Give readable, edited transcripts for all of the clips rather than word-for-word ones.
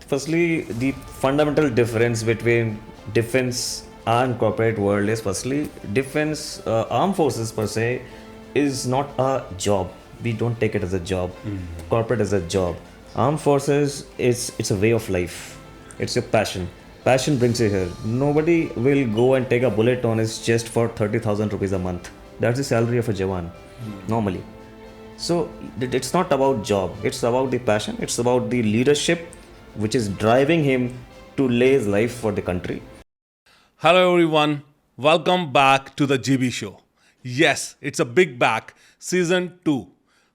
firstly, the fundamental difference between defense and corporate world is firstly, defense, armed forces per se, is not a job. We don't take it as a job. Corporate is a job. Armed forces is it's a way of life. It's your passion. Passion brings you here. Nobody will go and take a bullet on his chest for 30,000 rupees a month. That's the salary of a Jawan, normally. So it's not about job. It's about the passion. It's about the leadership, which is driving him to lay his life for the country. Hello everyone, welcome back to the GB Show. Yes, it's a big back, season 2.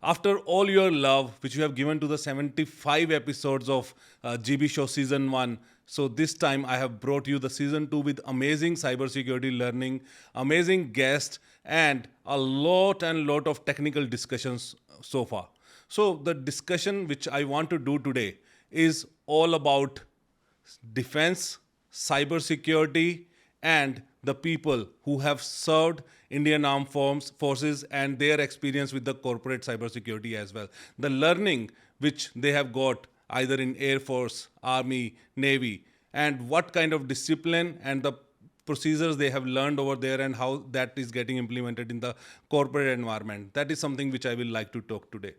After all your love, which you have given to the 75 episodes of GB Show season 1, so this time I have brought you the season 2 with amazing cybersecurity learning, amazing guests, and a lot of technical discussions so far. So the discussion which I want to do today is all about defense, cybersecurity, and the people who have served Indian Armed Forces and their experience with the corporate cybersecurity as well. The learning which they have got either in Air Force, Army, Navy, and what kind of discipline and the procedures they have learned over there and how that is getting implemented in the corporate environment. That is something which I will like to talk today.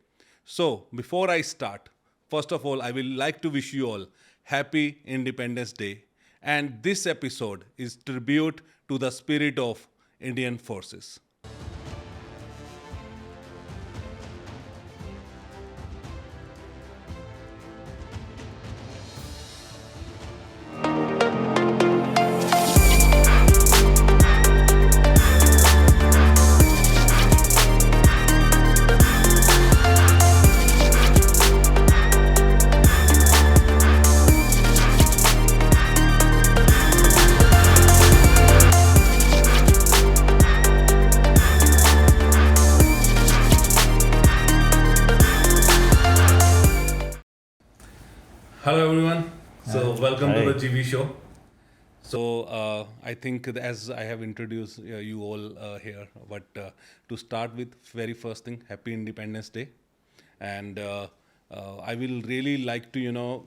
So before I start, first of all, I will like to wish you all Happy Independence Day. And this episode is tribute to the spirit of Indian forces. Hello everyone. So welcome to the GB Show. So I think as I have introduced you all here, but to start with, very first thing, Happy Independence Day, and I will really like to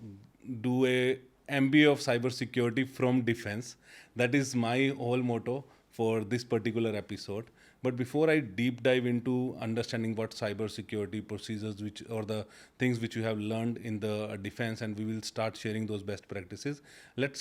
do a MBA of cybersecurity from defense. That is my whole motto for this particular episode. But before I deep dive into understanding what cybersecurity procedures or the things which you have learned in the defense, and we will start sharing those best practices, let's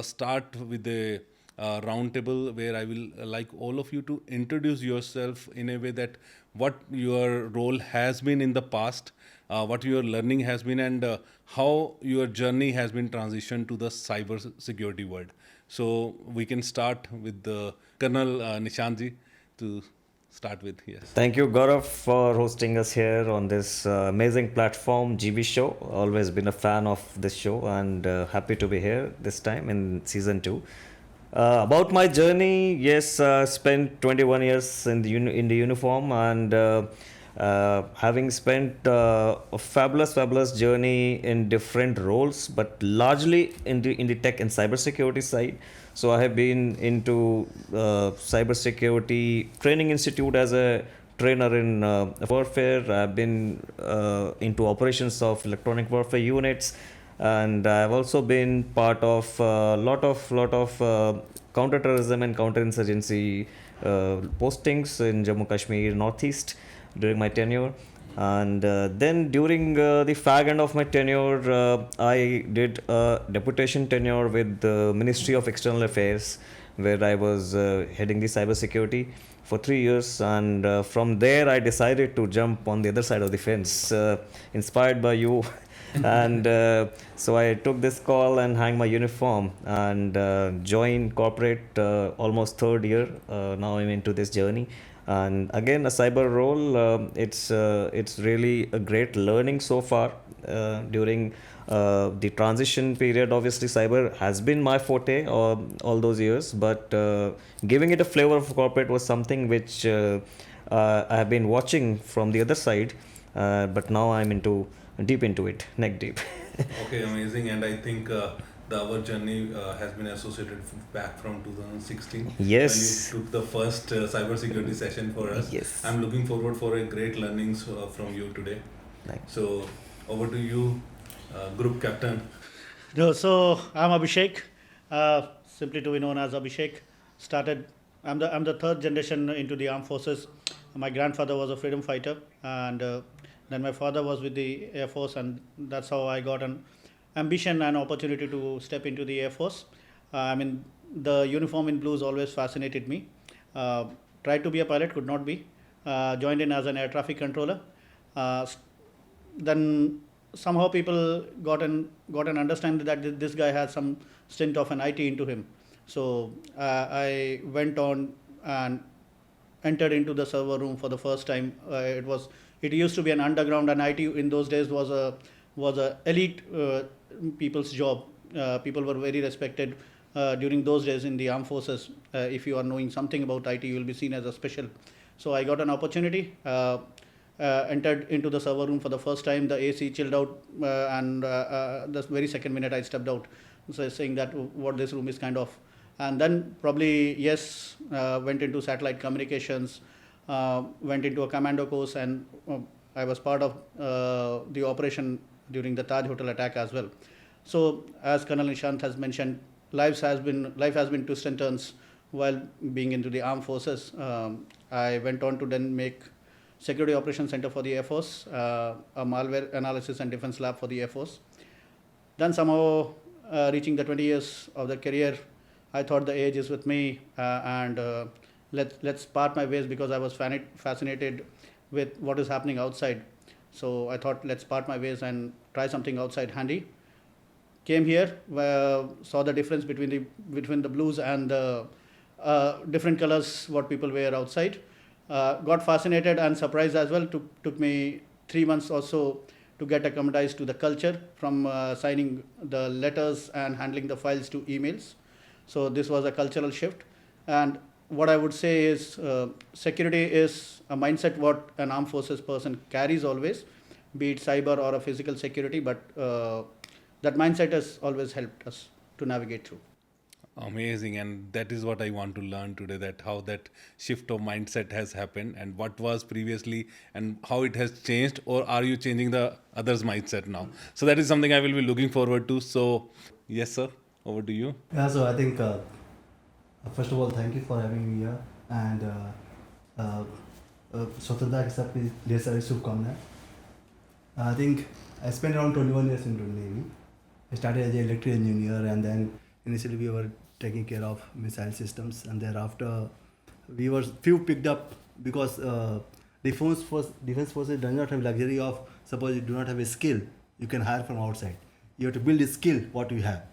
start with the roundtable where I will like all of you to introduce yourself in a way that what your role has been in the past, what your learning has been, and how your journey has been transitioned to the cyber security world. So we can start with the Colonel Nishant to start with. Yes. Thank you, Gaurav, for hosting us here on this amazing platform, GB Show. Always been a fan of this show and happy to be here this time in season 2. About my journey, yes, spent 21 years in the uniform and having spent a fabulous journey in different roles, but largely in the tech and cybersecurity side. So I have been into cybersecurity training institute as a trainer in warfare. I've been into operations of electronic warfare units, and I've also been part of a lot of counterterrorism and counterinsurgency postings in Jammu Kashmir, Northeast during my tenure. And then during the fag end of my tenure, I did a deputation tenure with the Ministry of External Affairs, where I was heading the cybersecurity for 3 years. And from there, I decided to jump on the other side of the fence, inspired by you. And so I took this call and hang my uniform and joined corporate almost third year. Now I'm into this journey. And again, a cyber role, it's really a great learning so far during the transition period. Obviously, cyber has been my forte all those years, but giving it a flavor of corporate was something which I have been watching from the other side, but now I'm deep into it, neck deep. Okay, amazing. And I think our journey has been associated back from 2016. Yes. When you took the first cybersecurity session for us. Yes. I'm looking forward for a great learnings from you today. Thanks. So over to you, group captain. No, so I'm Abhishek, simply to be known as Abhishek. I'm the third generation into the armed forces. My grandfather was a freedom fighter, and then my father was with the Air Force, and that's how I got an ambition and opportunity to step into the Air Force. I mean, the uniform in blues always fascinated me. Uh, Tried to be a pilot, could not be. Joined in as an air traffic controller. Uh, then somehow people got an understanding that this guy has some stint of an IT into him. So I went on and entered into the server room for the first time. It used to be an underground, and IT in those days was a elite people's job. People were very respected during those days in the armed forces. If you are knowing something about IT, you will be seen as a special. So I got an opportunity. Entered into the server room for the first time. The AC chilled out, and the very second minute I stepped out, so saying that what this room is kind of. And then probably yes, went into satellite communications, went into a commando course, and I was part of the operation during the Taj Hotel attack as well. So as Colonel Nishant has mentioned, life has been twists and turns while being into the armed forces. I went on to then make Security Operations Center for the Air Force, a malware analysis and defense lab for the Air Force. Then somehow reaching the 20 years of the career, I thought the age is with me, and let's part my ways, because I was fascinated with what is happening outside. So I thought let's part my ways and try something outside handy. Came here, saw the difference between the blues and the different colors what people wear outside. Got fascinated and surprised as well. Took me 3 months or so to get acclimatized to the culture, from signing the letters and handling the files to emails. So this was a cultural shift. And what I would say is security is a mindset what an armed forces person carries always, be it cyber or a physical security, but that mindset has always helped us to navigate through. Amazing, and that is what I want to learn today, that how that shift of mindset has happened and what was previously and how it has changed, or are you changing the others mindset now? So that is something I will be looking forward to. So yes sir, over to you. Yeah, so I think first of all, thank you for having me here, and स्वतंत्रता के साथ भी ढेर सारी शुभकामनाएं. I think I spent around 21 years in the Navy. I started as an electrical engineer, and then initially we were taking care of missile systems, and thereafter we were few picked up, because defense forces does not have luxury of, suppose you do not have a skill, you can hire from outside. You have to build a skill what you have.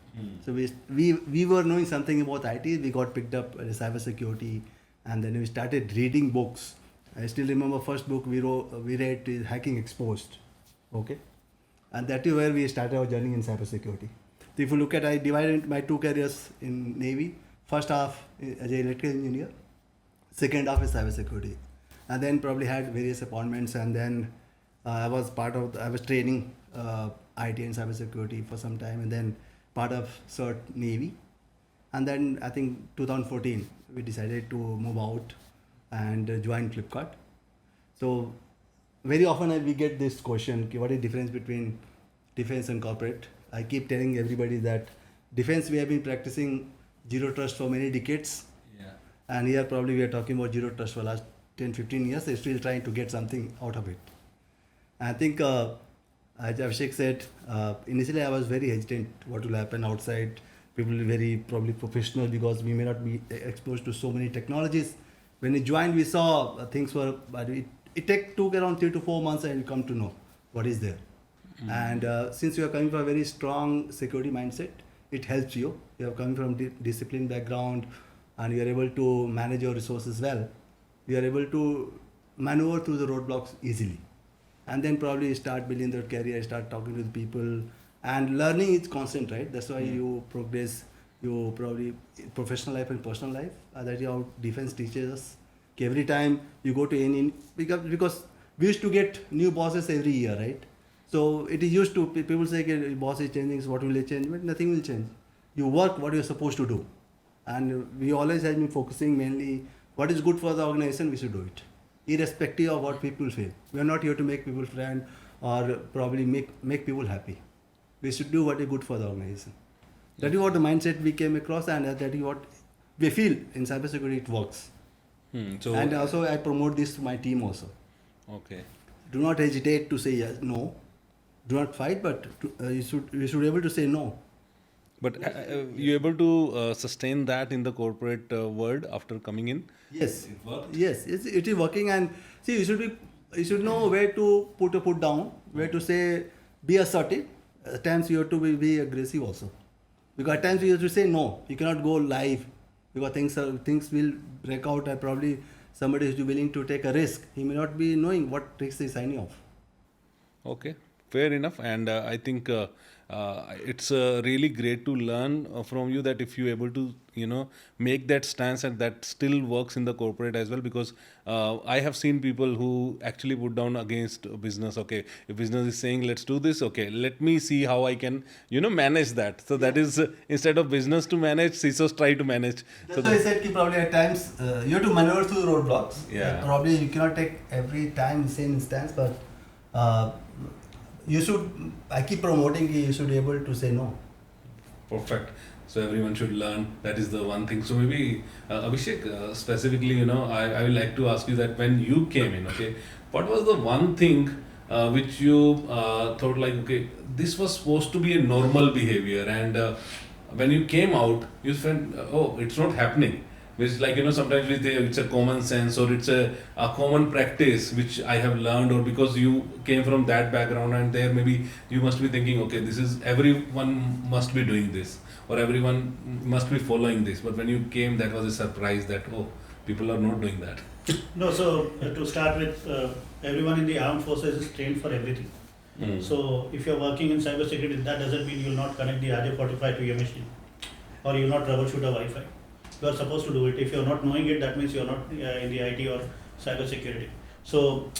So we were knowing something about IT. We got picked up as cybersecurity, and then we started reading books. I still remember first book we read is Hacking Exposed. Okay, and that is where we started our journey in cybersecurity. So if you look at, I divided my two careers in Navy. First half as an electrical engineer, second half is cybersecurity, and then probably had various appointments, and then I was training IT and cybersecurity for some time, and then part of CERT Navy, and then I think 2014 we decided to move out and join Flipkart. So very often we get this question, what is the difference between defense and corporate? I keep telling everybody that defense we have been practicing zero trust for many decades, and here probably we are talking about zero trust for last 10-15 years. They're still trying to get something out of it. I think as Abhishek said, initially I was very hesitant what will happen outside. People are very probably professional, because we may not be exposed to so many technologies. When we joined, we saw things were, but it took around 3 to 4 months, and you come to know what is there. And since you are coming from a very strong security mindset, it helps you. You are coming from disciplined background, and you are able to manage your resources well. You are able to maneuver through the roadblocks easily. And then probably start building that career, start talking to the people, and learning is constant, right? That's why you progress. You probably professional life and personal life. That is how defense teaches us. Every time you go to any, because we used to get new bosses every year, right? So it is used to, people say boss is changing, so what will it change? But nothing will change. You work what you are supposed to do, and we always have been focusing mainly what is good for the organization. We should do it, irrespective of what people feel. We are not here to make people friend or probably make people happy. we should do what is good for the organization. That is what the mindset we came across, and that is what we feel in cybersecurity it works. So And also I promote this to my team also. okay. Do not hesitate to say yes, no. Do not fight, but you should be able to say no. But you able to sustain that in the corporate world after coming in? Yes. It worked? Yes, it is working, and see, you should know where to put a foot down, where to say be assertive. At times you have to be aggressive also, because at times you have to say no. You cannot go live because things will break out, and probably somebody is willing to take a risk. He may not be knowing what risk he's signing off. Okay, fair enough. And I think it's really great to learn from you that if you're able to, make that stance, and that still works in the corporate as well. Because I have seen people who actually put down against business. Okay, if business is saying let's do this, okay, let me see how I can, manage that. So that is instead of business to manage, CISOs try to manage. That's why I said ki probably at times you have to maneuver through roadblocks. Yeah. Probably you cannot take every time the same instance, but you should. I keep promoting you should be able to say no. Perfect. So everyone should learn. That is the one thing. So maybe Abhishek, specifically, I would like to ask you that when you came in, okay, what was the one thing which you thought like, okay, this was supposed to be a normal behavior, and when you came out, you felt, oh, it's not happening. Which like, sometimes we think it's a common sense, or it's a common practice which I have learned, or because you came from that background, and there maybe you must be thinking, okay, this is, everyone must be doing this, or everyone must be following this. But when you came, that was a surprise that, oh, people are not doing that. No, so to start with, everyone in the armed forces is trained for everything. So if you're working in cybersecurity, that doesn't mean you'll not connect the RJ45 to your machine, or you'll not troubleshoot a Wi-Fi. You are supposed to do it. If you're not knowing it, that means you're not in the IT or cybersecurity. So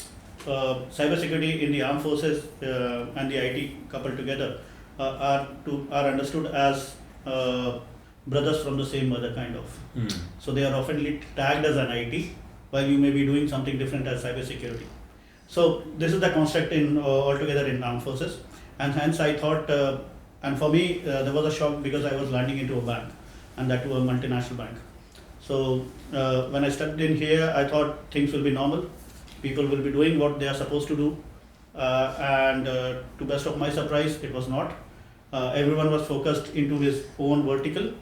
cybersecurity in the armed forces and the IT coupled together are understood as brothers from the same mother, kind of. So they are often tagged as an IT, while you may be doing something different as cybersecurity. So this is the construct in altogether in armed forces, and hence I thought, and for me there was a shock because I was landing into a bank, and that to a multinational bank. So when I stepped in here, I thought things will be normal. People will be doing what they are supposed to do, and to best of my surprise, it was not. Everyone was focused into his own vertical.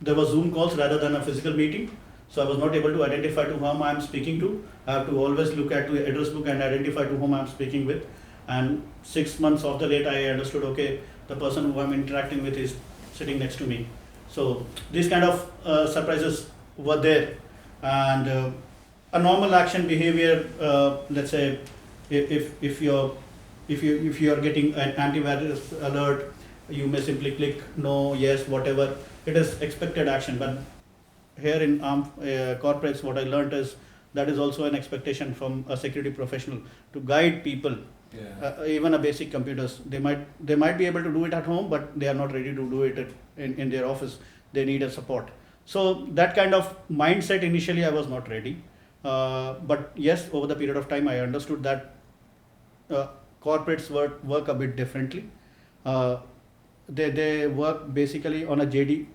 There were Zoom calls rather than a physical meeting. So I was not able to identify to whom I am speaking to. I have to always look at the address book and identify to whom I am speaking with. And 6 months after that, I understood, okay, the person who I'm interacting with is sitting next to me. So these kind of surprises were there. And a normal action behavior, let's say, if you're getting an antivirus alert, you may simply click no, yes, whatever. It is expected action, but here in corporates, what I learned is that is also an expectation from a security professional to guide people. Even a basic computers, they might be able to do it at home, but they are not ready to do it in their office. They need a support. So that kind of mindset initially I was not ready, but yes, over the period of time I understood that corporates work a bit differently. They work basically on a JD.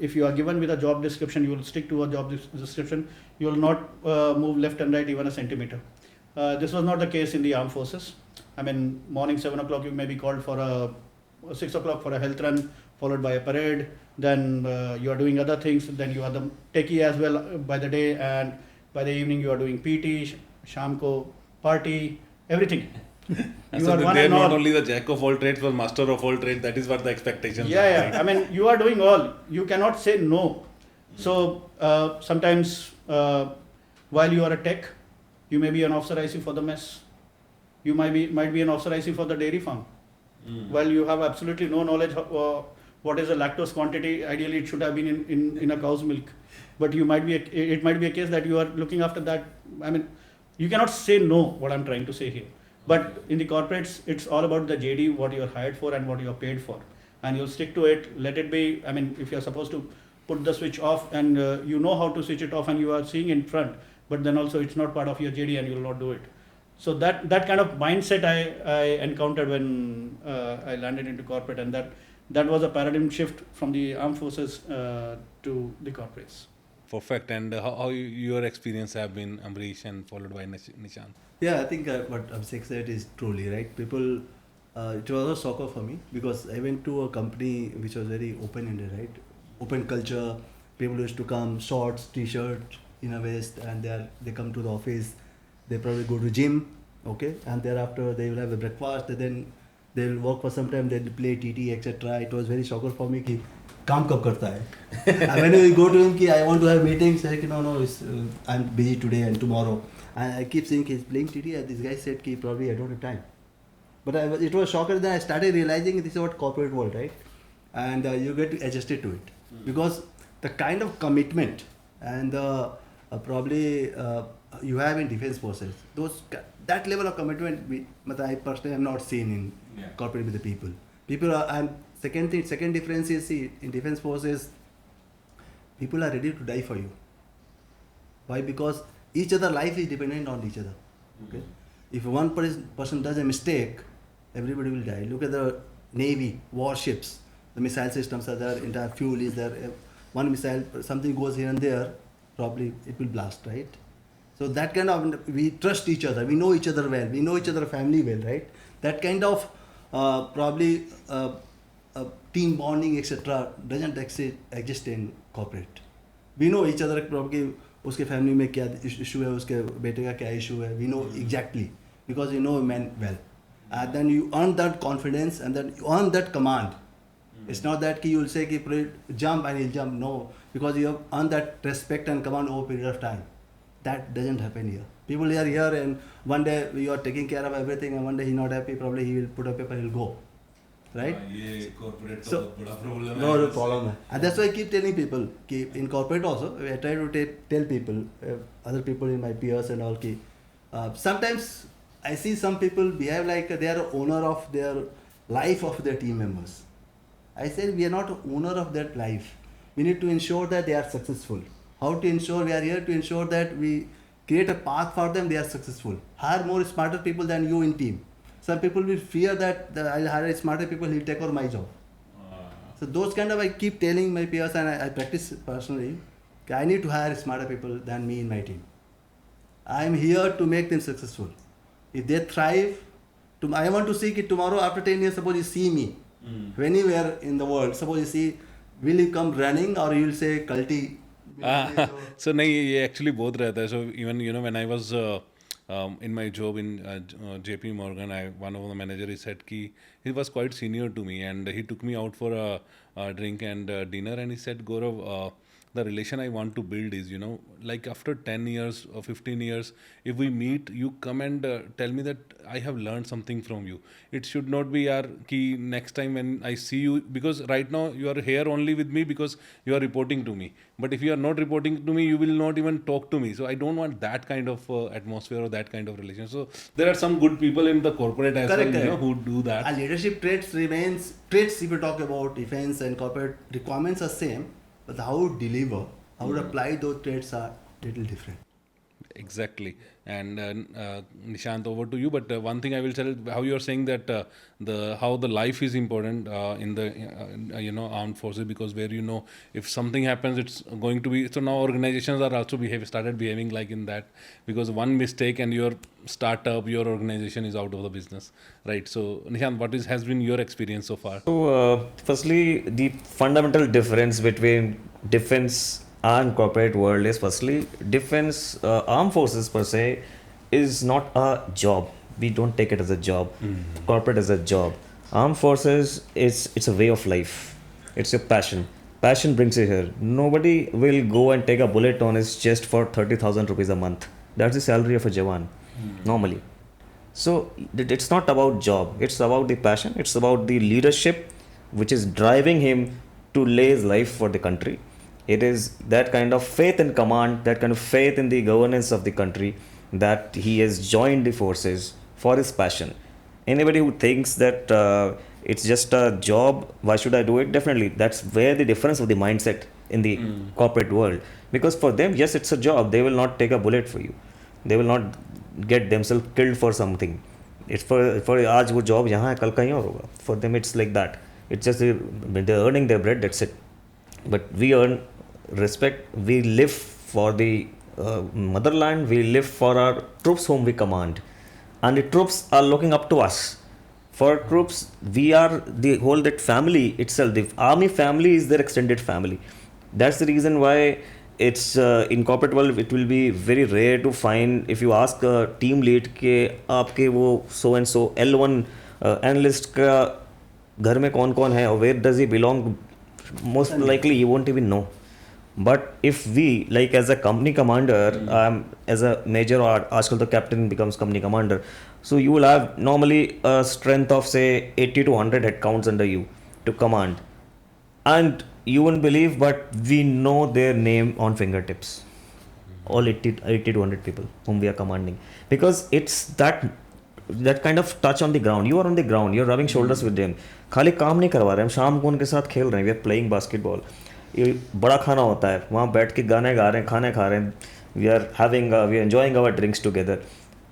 If you are given with a job description, you will stick to a job description. You will not move left and right even a centimeter. This was not the case in the armed forces. I mean, morning 7 o'clock you may be called for 6 o'clock for a health run, followed by a parade. Then you are doing other things. Then you are the techie as well by the day, and by the evening you are doing PT, Shamko, party, everything. So they're not only the jack of all trades, but master of all trades. That is what the expectations are. Yeah. I mean, you are doing all. You cannot say no. So sometimes while you are a tech, you may be an officer IC for the mess. You might be an officer IC for the dairy farm. While you have absolutely no knowledge of what is the lactose quantity, ideally it should have been in a cow's milk. But it might be a case that you are looking after that. I mean, you cannot say no, what I'm trying to say here. But in the corporates, it's all about the JD, what you're hired for and what you're paid for. And you'll stick to it, let it be. I mean, if you're supposed to put the switch off and you know how to switch it off and you are seeing in front, but then also it's not part of your JD and you will not do it. So that kind of mindset I encountered when I landed into corporate, and that was a paradigm shift from the armed forces to the corporates. Perfect. And how your experience have been, Amrish, and followed by Nishant? Yeah, I think what Abhishek said is truly right. People, it was a shocker for me because I went to a company which was very open-ended, right? Open culture. People used to come shorts, t-shirt, in a vest, and they come to the office. They probably go to gym, okay, and thereafter they will have a breakfast. And then they will work for some time. They'll play TT, etc. It was very shocker for me. Ki, काम कब करता है? And when we go to him, ki, I want to have meetings. Like, no, I'm busy today and tomorrow. And I keep saying he's playing TT, and this guy said ki, probably I don't have time. But it was shocker. Then I started realizing this is what corporate world, right? And you get adjusted to it because the kind of commitment and probably you have in defense forces, that level of commitment, I personally have not seen in corporate with the people. People are, and second difference is, see, in defense forces, people are ready to die for you. Why? Because each other life is dependent on each other. Okay, if one person does a mistake, everybody will die. Look at the navy, warships, the missile systems are there, entire fuel is there. One missile, something goes here and there, probably it will blast, right? So that kind of, we trust each other, we know each other well, we know each other family well, right? That kind of probably team bonding, etc. doesn't exist in corporate. We know each other, probably उसके family में क्या issue है, उसके बेटे का क्या issue है, we know exactly because you know a man well. And then you earn that confidence and then you earn that command. It's not that you will say jump and he'll jump. No, because you have earned that respect and command over a period of time. That doesn't happen here. People are here and one day you are taking care of everything and one day he's not happy, probably he will put a paper, he'll go. Right? So, no problem. And that's why I keep telling people, in corporate also, I try to tell people, other people in my peers and all, sometimes I see some people behave like they are owner of their life of their team members. I said we are not owner of that life. We need to ensure that they are successful. How to ensure? We are here to ensure that we create a path for them, they are successful. Hire more smarter people than you in team. Some people will fear that I'll hire smarter people, he'll take over my job. So those kind of, I keep telling my peers and I practice personally, I need to hire smarter people than me in my team. I'm here to make them successful. If they thrive, I want to see it tomorrow after 10 years, suppose you see me anywhere in the world, suppose you see, will you come running or you will say culty? So नहीं ये actually both रहता है. So even when I was in my job in JP Morgan, one of the manager, he said कि he was quite senior to me and he took me out for a drink and dinner and he said, Gaurav, the relation I want to build is, like after 10 years or 15 years, if we meet, you come and tell me that I have learned something from you. It should not be ki next time when I see you, because right now you are here only with me because you are reporting to me. But if you are not reporting to me, you will not even talk to me. So I don't want that kind of atmosphere or that kind of relation. So there are some good people in the corporate as well, who do that. Our leadership traits, if you talk about defense and corporate, requirements are same. But how to deliver, how to apply those traits are little different. Exactly. And Nishant, over to you. But one thing I will tell, how you are saying that how the life is important in the armed forces, because where if something happens, it's going to be. So now organizations are also started behaving like in that, because one mistake and your startup, your organization is out of the business, right? So Nishant, what has been your experience so far? So firstly, the fundamental difference between defense and corporate world is, firstly, defense, armed forces per se is not a job. We don't take it as a job. Corporate as a job. Armed forces, it's a way of life. It's your passion. Passion brings you here. Nobody will go and take a bullet on his chest for 30,000 rupees a month. That's the salary of a Jawan, normally. So it's not about job. It's about the passion. It's about the leadership which is driving him to lay his life for the country. It is that kind of faith in command, that kind of faith in the governance of the country, that he has joined the forces for his passion. Anybody who thinks that it's just a job, why should I do it? Definitely, that's where the difference of the mindset in the corporate world. Because for them, yes, it's a job. They will not take a bullet for you. They will not get themselves killed for something. It's for आज वो job यहाँ है कल कहीं और होगा. For them it's like that. It's just they're earning their bread, that's it. But we earn respect. We live for the motherland. We live for our troops whom we command, and the troops are looking up to us. For troops, we are the whole that family itself. The army family is their extended family. That's the reason why it's in corporate world it will be very rare to find if you ask a team lead के आपके वो so and so L1 analyst का घर में कौन कौन है or where does he belong, most likely you won't even know. But if we, like as a company commander, as a major or आजकल तो captain becomes company commander, so you will have normally a strength of say 80 to 100 headcounts under you to command, and you won't believe, but we know their name on fingertips, all 80 to 100 people whom we are commanding, because it's that kind of touch on the ground. You are on the ground, you're rubbing shoulders with them. खाली काम नहीं करवा रहे हम, शाम को उनके साथ खेल रहे हैं, we are playing basketball. ये बड़ा खाना होता है, वहाँ बैठ के गाने गा रहे हैं, खाने खा रहे हैं, we are enjoying our drinks together.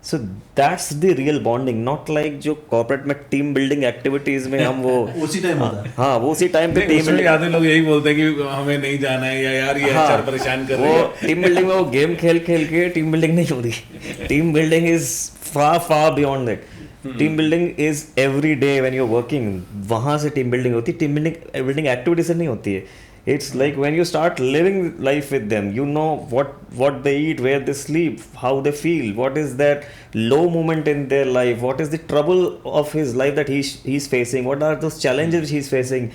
So that's the real bonding, not like जो corporate में team building activities में हम वो उसी टाइम होता है. हाँ वो उसी टाइम पे नहीं, team उसमें building, आधे लोग यही बोलते हैं कि हमें नहीं जाना है या यार ये हाँ, HR परेशान कर रही वो है. टीम बिल्डिंग में वो गेम खेल खेल के टीम बिल्डिंग नहीं होती. Team building is far beyond that. Team building is every day when you are working. वहाँ से टीम बिल्डिंग होती है. टीम बिल्डिंग एक्टिविटी से नहीं होती है. It's like when you start living life with them, you know what they eat, where they sleep, how they feel, what is that low moment in their life, what is the trouble of his life that he's facing, what are those challenges he's facing.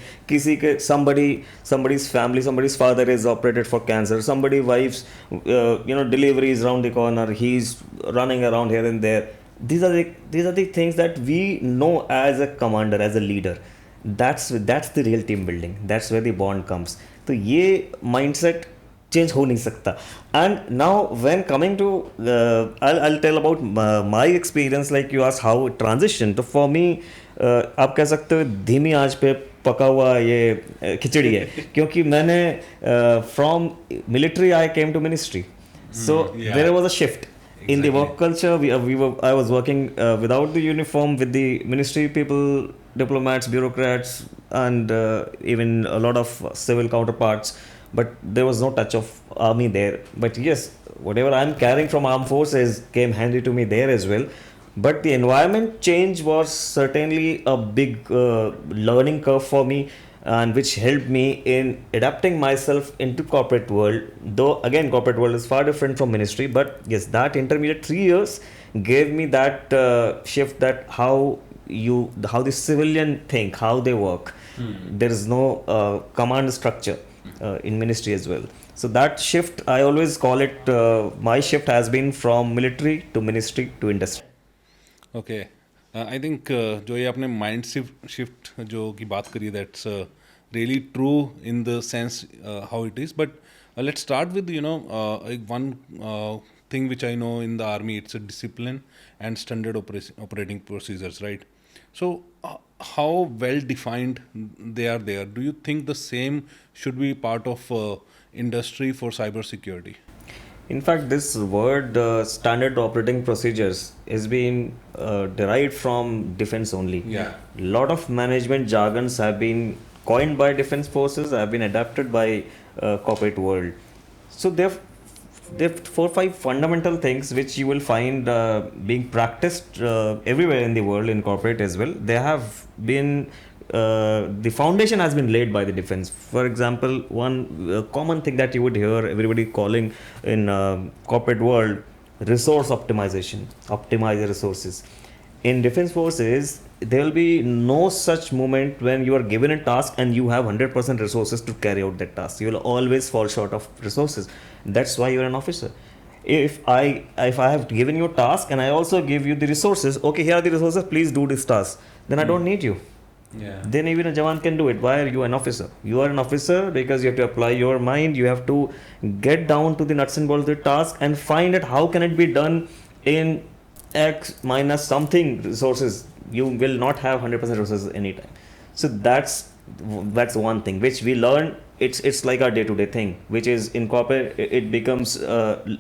Somebody's family, somebody's father is operated for cancer, somebody's wife's delivery is around the corner, he's running around here and there. These are the things that we know as a commander, as a leader. That's the real team building. That's where the bond comes. तो ये mindset change हो नहीं सकता. And now when coming to I'll tell about my experience, like you asked how it transition. तो for me आप कह सकते हो धीमी आंच पे पका हुआ ये खिचड़ी है, क्योंकि मैंने from military I came to ministry. So there was a shift in the work culture. I was working without the uniform with the ministry people, diplomats, bureaucrats, and even a lot of civil counterparts, but there was no touch of army there. But yes, whatever I'm carrying from armed forces came handy to me there as well. But the environment change was certainly a big learning curve for me, and which helped me in adapting myself into corporate world. Though again corporate world is far different from ministry, but yes, that intermediate 3 years gave me that shift, that how the civilian think, how they work. There is no command structure in ministry as well. So that shift, I always call it, my shift has been from military to ministry to industry. Okay. I think जो ये आपने mind shift जो की बात करी, that's really true in the sense how it is. But let's start with one thing which I know in the army, it's a discipline and standard operating procedures, right? So how well defined they are there? Do you think the same should be part of industry for cybersecurity? In fact, this word standard operating procedures is being derived from defense only. Yeah. Lot of management jargons have been coined by defense forces, have been adapted by corporate world. So there are 4-5 fundamental things which you will find being practiced everywhere in the world, in corporate as well. They have been the foundation has been laid by the defense. For example, one common thing that you would hear everybody calling in corporate world, resource optimization, optimize the resources. In defense forces, there will be no such moment when you are given a task and you have 100% resources to carry out that task. You will always fall short of resources. That's why you are an officer. If I have given you a task and I also give you the resources, okay, here are the resources, please do this task, then I don't need you. Yeah. Then even a Jawan can do it. Why are you an officer? You are an officer because you have to apply your mind, you have to get down to the nuts and bolts of the task and find out how can it be done in X minus something resources. You will not have 100% resources anytime. So that's one thing which we learn it's like our day-to-day thing, which is incorporate. It becomes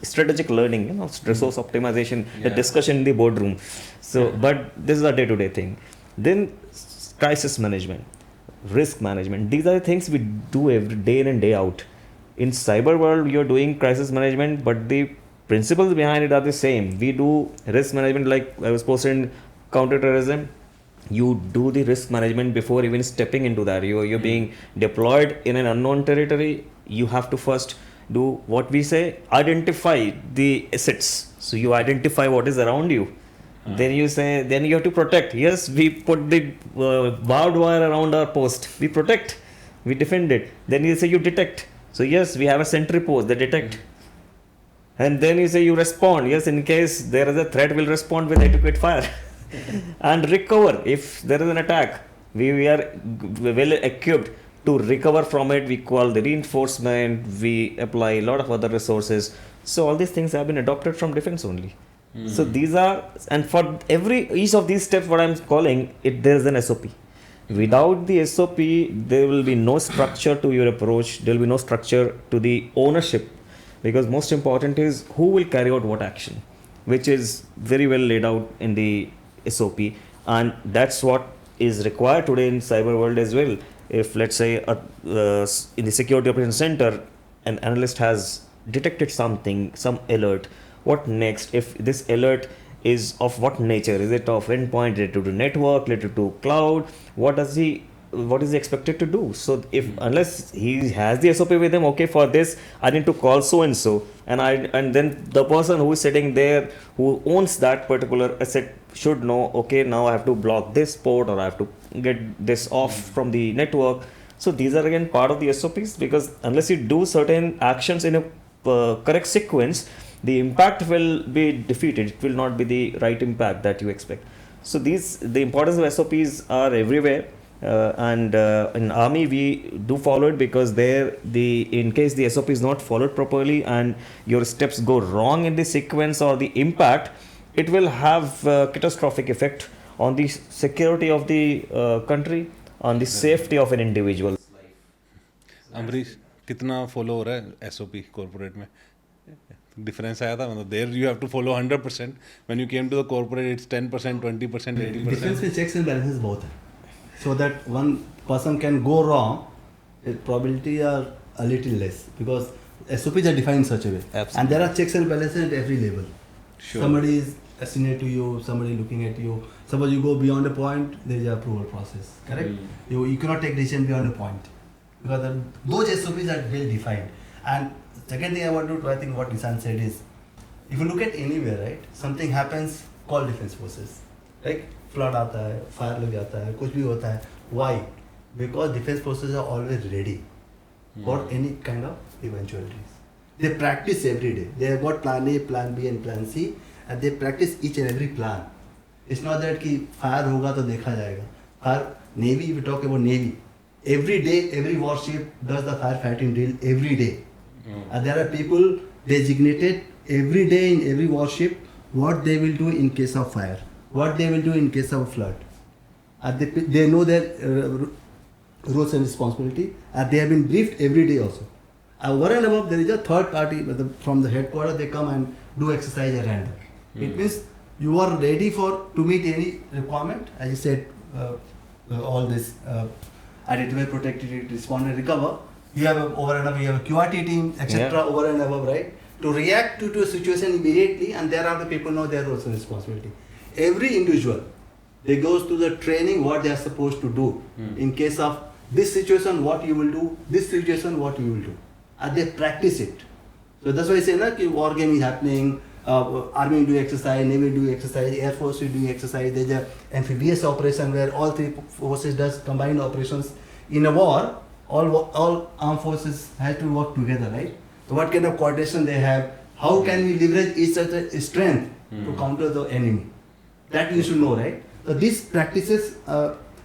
strategic learning, resource optimization, the discussion in the boardroom. So, but this is a day-to-day thing. Then crisis management, risk management. These are the things we do every day in and day out. In cyber world, you're doing crisis management, but the principles behind it are the same. We do risk management, like I was posted in counterterrorism. You do the risk management before even stepping into that. You're being deployed in an unknown territory. You have to first do what we say, identify the assets. So you identify what is around you. Then you say, then you have to protect. Yes, we put the barbed wire around our post. We protect, we defend it. Then you say you detect. So yes, we have a sentry post, they detect. And then you say you respond. Yes, in case there is a threat, we'll respond with adequate fire. And recover if there is an attack. We are well equipped to recover from it. We call the reinforcement. We apply a lot of other resources. So all these things have been adopted from defense only. So these are, and for each of these steps, what I'm calling it, there is an SOP. Without the SOP, there will be no structure to your approach. There will be no structure to the ownership, because most important is who will carry out what action, which is very well laid out in the SOP, and that's what is required today in cyber world as well. If let's say in the security operations center, an analyst has detected something, some alert, what next? If this alert is of what nature? Is it of endpoint, related to network, related to cloud? What is he expected to do? So if unless he has the SOP with him, okay, for this I need to call so and so, and then the person who is sitting there who owns that particular asset should know, okay, now I have to block this port, or I have to get this off from the network. So these are again part of the SOPs, because unless you do certain actions in a correct sequence, the impact will be defeated. It will not be the right impact that you expect. So the importance of SOPs are everywhere, and in army we do follow it, because there in case the SOP is not followed properly and your steps go wrong in the sequence or the impact, it will have a catastrophic effect on the security of the country, on the safety of an individual. Amrish कितना follow हो रहा है SOP corporate में difference आया था मतलब there you have to follow 100% when you came to the corporate it's 10% 20% 80%. Difference with checks and balances both है. So that one person can go wrong, the probability are a little less, because SOPs are defined in such a way. Absolutely. And there are checks and balances at every level. Sure. Somebody is senior to you, somebody looking at you. Suppose you go beyond a point, there is an approval process. Correct? You cannot take decision beyond a point, because those SOPs are well defined. And second thing I want to, I think what Nishant said is, if you look at anywhere, right, something happens, call defense forces. Like flood आता है, fire लग जाता है, कुछ भी होता है. Why? Because defense forces are always ready for any kind of eventualities. They practice every day. They have got plan A, plan B and plan C, and they practice each and every plan. It's not that कि fire होगा तो देखा जाएगा. Fire, Navy, we talk about Navy. Every day, every warship does the firefighting drill every day. And there are people designated every day in every warship what they will do in case of fire, what they will do in case of flood. And they know their roles and responsibility, and they have been briefed every day also. Over and above, there is a third party from the headquarters. They come and do exercise at random. It means you are ready to meet any requirement. As you said, all this identify, protect, respond, and recover. You have over and above, you have a QRT team, etc. Over and above, right? To react to a situation immediately, and thereafter people know their roles and responsibility. Every individual, they goes to the training what they are supposed to do. In case of this situation, what you will do, this situation, what you will do. And they practice it. So that's why I say that war game is happening, Army do exercise, Navy do exercise, Air Force will do exercise. There's an amphibious operation where all three forces does combined operations. In a war, all armed forces have to work together, right? So what kind of coordination they have? How can we leverage each other's strength to counter the enemy? That you should know, right? So these practices,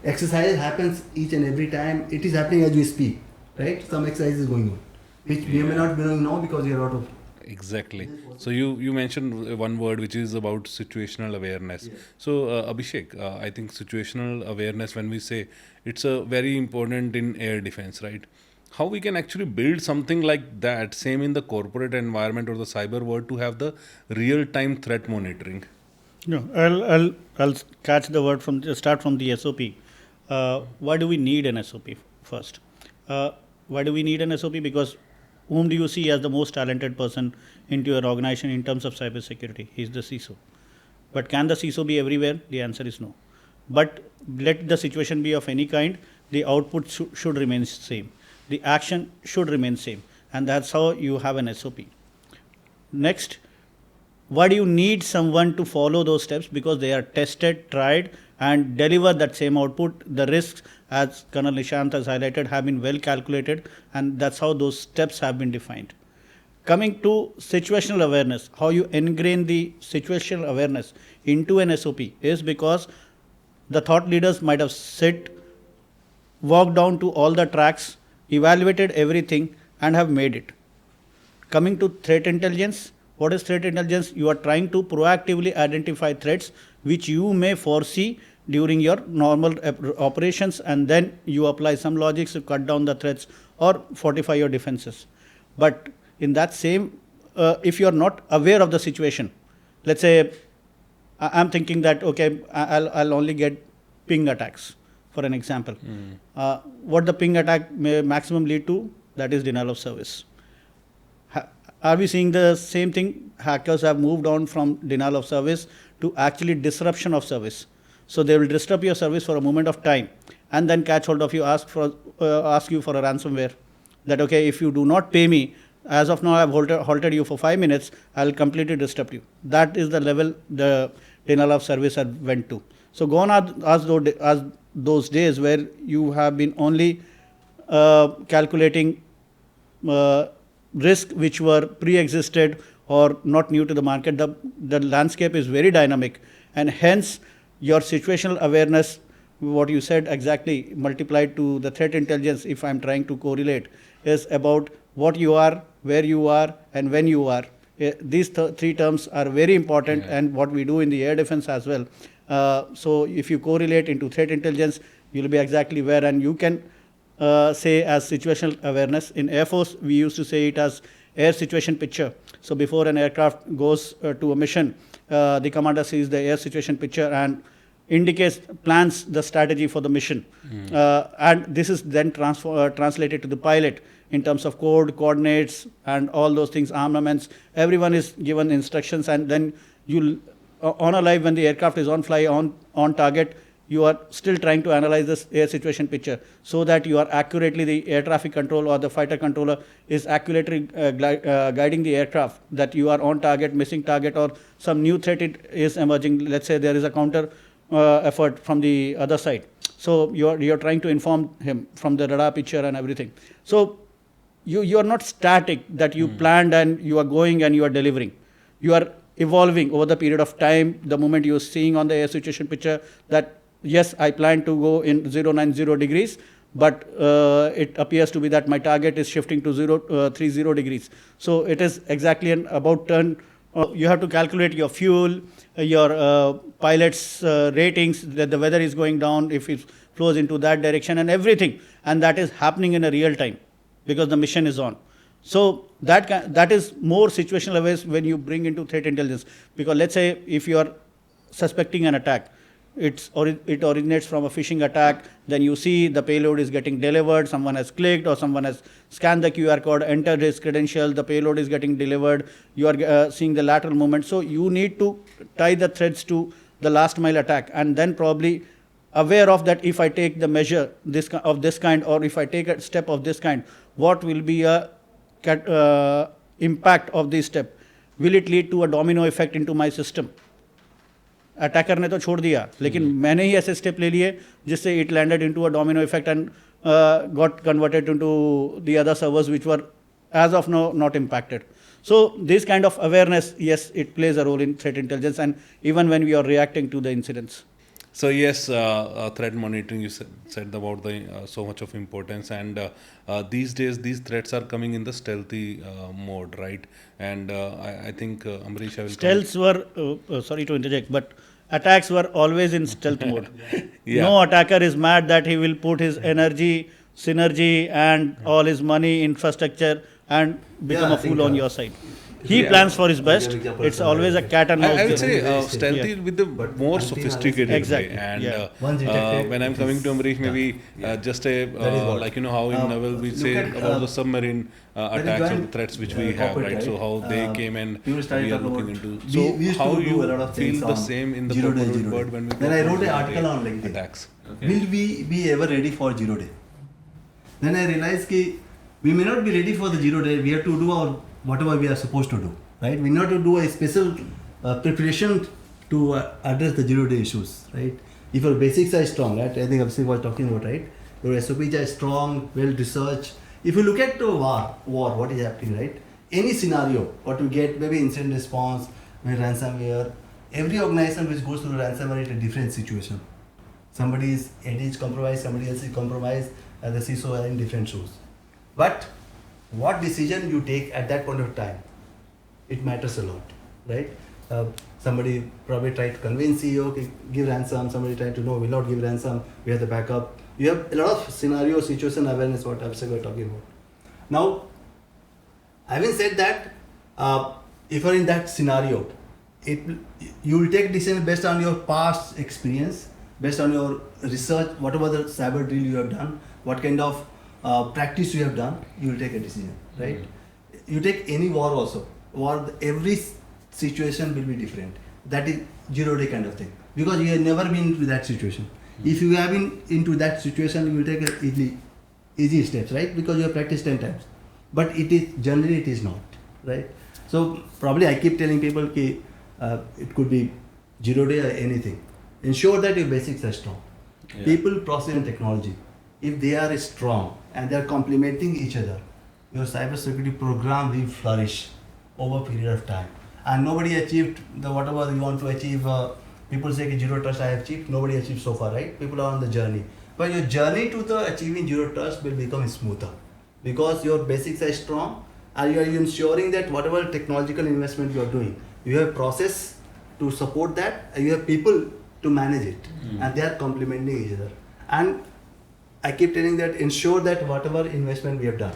exercise happens each and every time. It is happening as we speak, right? Some exercise is going on, which we may not be knowing now because we are out of. Exactly. So you mentioned one word which is about situational awareness. Yes. So Abhishek, I think situational awareness, when we say, it's a very important in air defense, right? how we can actually build something like that, same in the corporate environment or the cyber world, to have the real-time threat monitoring. No, I'll catch the word from start from the SOP. Why do we need an SOP first? Why do we need an SOP? Because whom do you see as the most talented person into your organization in terms of cybersecurity? He's the CISO. But can the CISO be everywhere? The answer is no. But let the situation be of any kind, the output should remain same. The action should remain same. And that's how you have an SOP. Next, why do you need someone to follow those steps? Because they are tested, tried, and deliver that same output. The risks, as Colonel Nishant has highlighted, have been well calculated, and that's how those steps have been defined. Coming to situational awareness, how you ingrain the situational awareness into an SOP is because the thought leaders might have walked down to all the tracks, evaluated everything, and have made it. Coming to threat intelligence, what is threat intelligence? You are trying to proactively identify threats which you may foresee during your normal operations, and then you apply some logics to cut down the threats or fortify your defenses. But in that same, if you are not aware of the situation, let's say I'm thinking that, okay, I'll only get ping attacks, for an example. What the ping attack may maximum lead to, that is denial of service. Are we seeing the same thing? Hackers have moved on from denial of service to actually disruption of service. So they will disrupt your service for a moment of time and then catch hold of you, ask you for a ransomware. That, okay, if you do not pay me, as of now I have halted you for 5 minutes, I will completely disrupt you. That is the level the denial of service had went to. So gone are those days where you have been only calculating risk which were pre-existed or not new to the market. The landscape is very dynamic, and hence your situational awareness, what you said exactly, multiplied to the threat intelligence, if I'm trying to correlate, is about what you are, where you are, and when you are. These three terms are very important, and what we do in the air defense as well. So if you correlate into threat intelligence, you'll be exactly where, and you can say as situational awareness. In Air Force, we used to say it as air situation picture. So before an aircraft goes to a mission, the commander sees the air situation picture and plans the strategy for the mission. And this is then translated to the pilot in terms of code, coordinates, and all those things, armaments. Everyone is given instructions, and then on a live, when the aircraft is on fly, on target, you are still trying to analyze this air situation picture so that you are accurately, the air traffic control or the fighter controller is accurately guiding the aircraft, that you are on target, missing target, or some new threat is emerging. Let's say there is a counter effort from the other side. So you're trying to inform him from the radar picture and everything. So you are not static, that you planned and you are going and you are delivering. You are evolving over the period of time. The moment you're seeing on the air situation picture that, yes, I plan to go in 090 degrees, but it appears to be that my target is shifting to 30 degrees. So it is exactly an about turn. You have to calculate your fuel, your pilot's ratings, that the weather is going down, if it flows into that direction, and everything. And that is happening in a real time because the mission is on. So that is more situational awareness when you bring into threat intelligence. Because let's say if you are suspecting an attack, it originates from a phishing attack, then you see the payload is getting delivered, someone has clicked or someone has scanned the QR code, entered his credential, the payload is getting delivered, you are seeing the lateral movement. So you need to tie the threads to the last mile attack, and then probably aware of that, if I take the measure of this kind, or if I take a step of this kind, what will be a impact of this step? Will it lead to a domino effect into my system? Attacker ने तो छोड़ दिया, लेकिन मैंने ही ऐसे step ले लिए जिससे it landed into a domino effect and got converted into the other servers which were as of now not impacted. So this kind of awareness, yes, it plays a role in threat intelligence, and even when we are reacting to the incidents. So yes, threat monitoring, you said about the so much of importance, and these days these threats are coming in the stealthy mode, right? And I think Amrish, I will Stealths were sorry to interject, but attacks were always in stealth mode. Yeah. No attacker is mad that he will put his energy synergy and all his money, infrastructure, and become Yeah, a I think, fool on your side. He Yeah. plans for his I'll best. give example It's for always a that. cat and mouse I would game. say Very stealthy Yeah. with the But more until sophisticated Exactly, way. And yeah. Once detected, when I'm it coming is- to Amrish, maybe yeah. just a That is what. like how in naval we look say at, about the submarine when you attacks or join, the threats which we have, corporate, right? So how they came and people started we are talking looking about- into. So we used how to do you a lot of feel things the on same in the zero day, corporate zero world day. when we Then talk I about wrote an zero article day on LinkedIn. attacks. Will we be ever ready for 0 day? Then I realized that we may not be ready for the 0 day. We have to do our whatever we are supposed to do, right? We need to do a special preparation to address the 0 day issues, right? If your basics are strong, right? I think Abhishek was talking about, right? Your SOPs are strong, well researched. If you look at the war, what is happening, right? Any scenario, what we get, maybe incident response, maybe ransomware. Every organization which goes through ransomware is a different situation. Somebody is compromised, somebody else is compromised, and the CISO are in different shoes. But what decision you take at that point of time, it matters a lot, right? Somebody probably tried to convince CEO, okay, give ransom. Somebody tried to know, will not give ransom. We have the backup. You have a lot of scenario, situation awareness, what Abhishek was talking about. Now, having said that, if you're in that scenario, you will take decision based on your past experience, based on your research, whatever the cyber drill you have done, what kind of practice you have done, you will take a decision, right? You take any war also. Every situation will be different. That is 0 day kind of thing, because you have never been into that situation. If you have been into that situation, you will take a easy steps, right? Because you have practiced 10 times. But generally it is not, right? So probably I keep telling people that it could be 0 day or anything. Ensure that your basics are strong. Yeah. People, process and technology, if they are strong and they are complementing each other, your cybersecurity program will flourish over a period of time. And nobody achieved whatever you want to achieve. People say 0 trust I have achieved. Nobody achieved so far, right? People are on the journey. But your journey to the achieving 0 trust will become smoother because your basics are strong and you are ensuring that whatever technological investment you are doing, you have process to support that and you have people to manage it, and they are complementing each other. And I keep telling that ensure that whatever investment we have done,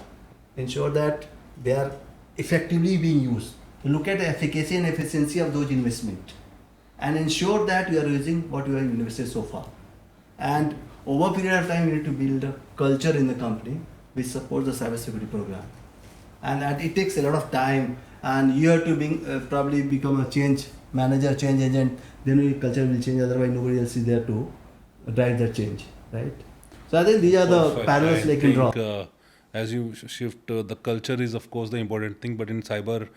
ensure that they are effectively being used. Look at the efficacy and efficiency of those investments and ensure that you are using what you have invested so far. And over a period of time, you need to build a culture in the company which supports the cybersecurity program. And it takes a lot of time, and you have to probably become a change manager, change agent, then your culture will change, otherwise nobody else is there to drive that change, right? So I think these are the Perfect. parallels I they can draw. think, as you shift, the culture is of course the important thing, but in cyber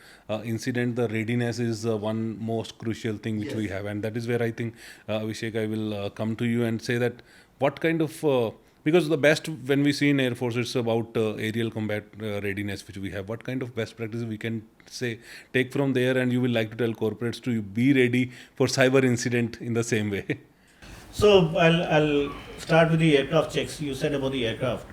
incident, the readiness is one most crucial thing which we Yes. have, and that is where I think Abhishek, I will come to you and say that what kind of because the best when we see in Air Force, it's about aerial combat readiness which we have. What kind of best practices we can say take from there, and you will like to tell corporates to be ready for cyber incident in the same way? So I'll start with the aircraft checks. You said about the aircraft.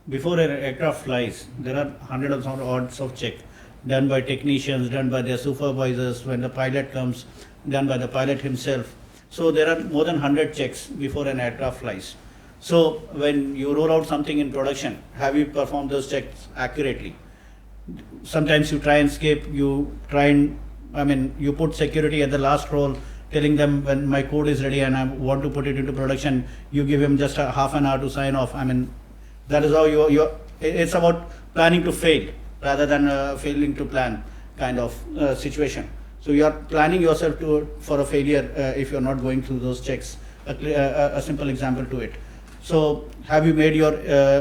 Before an aircraft flies, there are hundreds of odds of checks done by technicians, done by their supervisors, when the pilot comes, done by the pilot himself. So there are more than 100 checks before an aircraft flies. So when you roll out something in production, have you performed those checks accurately? Sometimes you try and skip, you put security at the last roll, telling them when my code is ready and I want to put it into production, you give him just a half an hour to sign off. That is how it's about planning to fail rather than failing to plan kind of situation. So you are planning yourself for a failure if you're not going through those checks. A simple example to it. So have you made your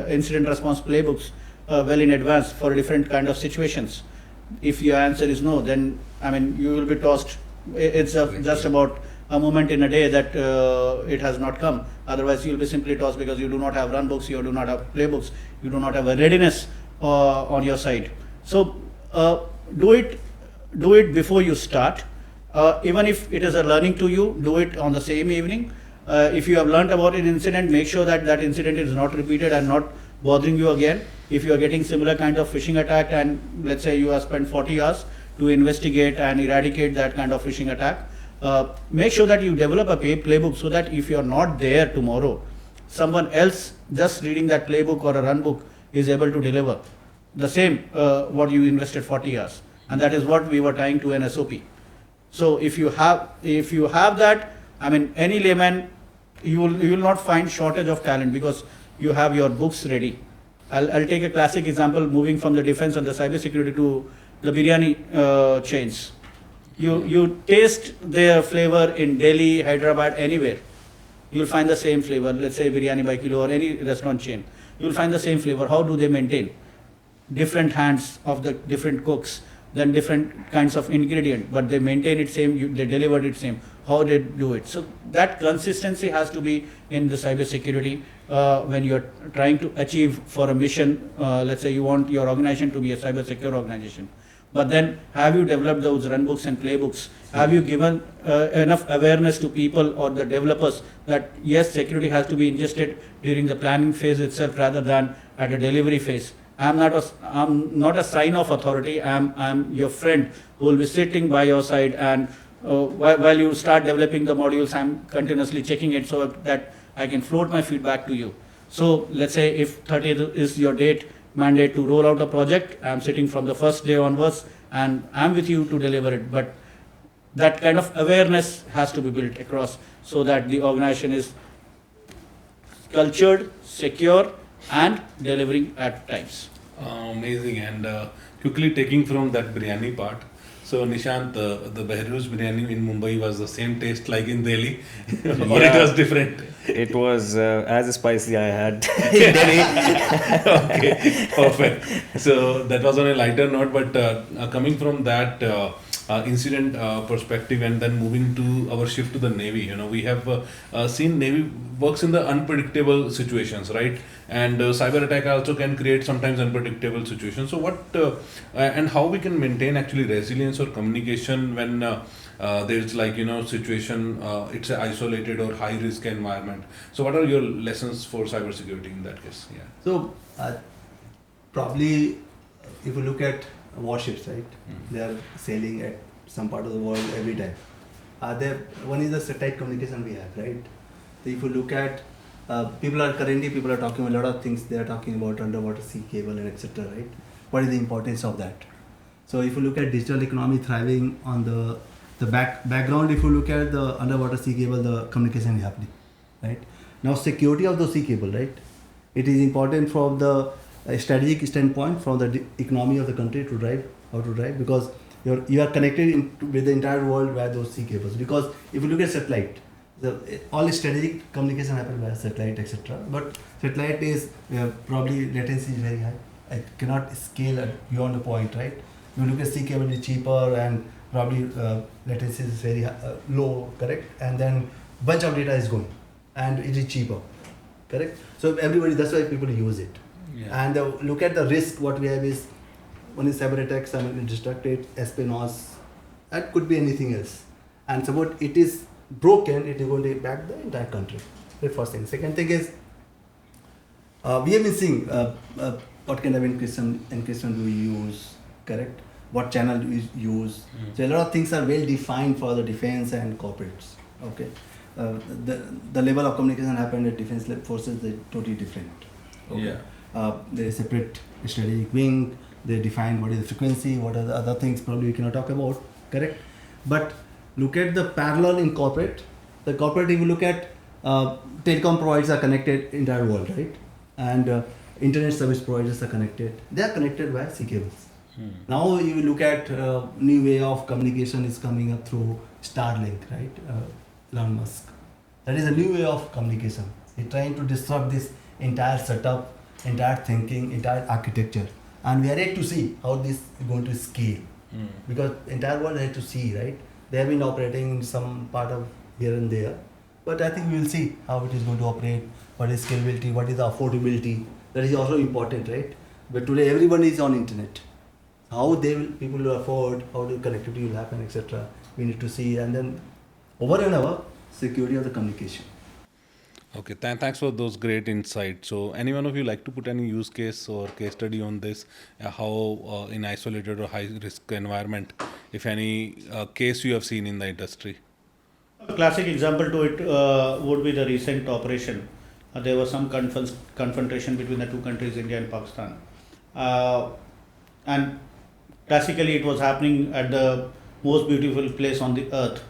incident response playbooks well in advance for different kind of situations? If your answer is no, then you will be tossed. It's just about a moment in a day that it has not come. Otherwise, you will be simply tossed because you do not have run books, you do not have playbooks, you do not have a readiness on your side. So do it before you start. Even if it is a learning to you, do it on the same evening. If you have learned about an incident, make sure that that incident is not repeated and not bothering you again. If you are getting similar kind of phishing attack and let's say you have spent 40 hours to investigate and eradicate that kind of phishing attack, make sure that you develop a playbook so that if you are not there tomorrow, someone else just reading that playbook or a run book is able to deliver the same what you invested 40 hours, and that is what we were tying to an SOP. So if you have that, I mean, any layman, you will not find shortage of talent because you have your books ready. I'll take a classic example, moving from the defense and the cybersecurity to the biryani chains. You taste their flavor in Delhi, Hyderabad, anywhere. You'll find the same flavor. Let's say biryani by kilo or any restaurant chain. You'll find the same flavor. How do they maintain? Different hands of the different cooks, then different kinds of ingredient, but they maintain it same. They delivered it same. How they do it? So that consistency has to be in the cybersecurity when you're trying to achieve for a mission. Let's say you want your organization to be a cyber secure organization. But then, have you developed those runbooks and playbooks? Have you given enough awareness to people or the developers that yes, security has to be ingested during the planning phase itself rather than at a delivery phase? I'm not a sign of authority. I'm your friend who will be sitting by your side, and while you start developing the modules, I'm continuously checking it so that I can float my feedback to you. So let's say if 30th is your date mandate to roll out a project, I'm sitting from the first day onwards and I'm with you to deliver it. But that kind of awareness has to be built across so that the organization is cultured, secure, and delivering at times. Amazing. And quickly taking from that biryani part. So Nishant, the Behruz biryani in Mumbai was the same taste like in Delhi, or it was different? It was as spicy I had in Delhi. Okay, perfect. So that was on a lighter note, but coming from that incident perspective and then moving to our shift to the Navy, we have seen Navy works in the unpredictable situations, right? And cyber attack also can create sometimes unpredictable situations. So what and how we can maintain actually resilience or communication when there's like situation it's an isolated or high risk environment. So what are your lessons for cybersecurity in that case? Yeah. So probably if you look at warships, right? They are sailing at some part of the world every time. One is the satellite communication we have, right? So if you look at people are talking a lot of things. They are talking about underwater sea cable and etc. Right? What is the importance of that? So if you look at digital economy thriving on the background, if you look at the underwater sea cable, the communication is happening, right? Now security of the sea cable, right? It is important from the strategic standpoint, from the economy of the country to drive, how to drive, because you are connected with the entire world via those sea cables. Because if you look at satellite, all strategic communication happens via satellite, etc. But satellite is probably latency is very high. It cannot scale beyond a point, right? You look at sea cable, it's cheaper and probably latency is very low, correct? And then bunch of data is going, and it is cheaper, correct? So everybody, that's why people use it. Yeah. And look at the risk. What we have is one is cyber attacks, destructed, espionage. That could be anything else. And suppose it is broken, it is going to impact the entire country. The first thing. Second thing is we have been seeing what kind of encryption do we use, correct? What channel do we use? So a lot of things are well defined for the defense and corporates. Okay, the level of communication happened at defense forces is totally different. Okay? Yeah. There is a separate strategic wing. They define what is the frequency, what are the other things probably we cannot talk about, correct? But look at the parallel in corporate. The corporate, if you look at telecom providers are connected entire world, right? And internet service providers are connected. They are connected via sea cables. Now you look at new way of communication is coming up through Starlink, right? Elon Musk. That is a new way of communication. He's trying to disrupt this entire setup, entire thinking, entire architecture. And we are yet to see how this is going to scale. Because entire world has to see, right? They have been operating in some part of here and there. But I think we will see how it is going to operate, what is scalability, what is the affordability. That is also important, right? But today everyone is on internet. How people will afford, how the connectivity will happen, etc. We need to see, and then over and above, security of the communication. Okay, thanks for those great insights. So, any one of you like to put any use case or case study on this? How in isolated or high risk environment, if any case you have seen in the industry? A classic example to it would be the recent operation there was some confrontation between the two countries, India and Pakistan. And classically it was happening at the most beautiful place on the earth.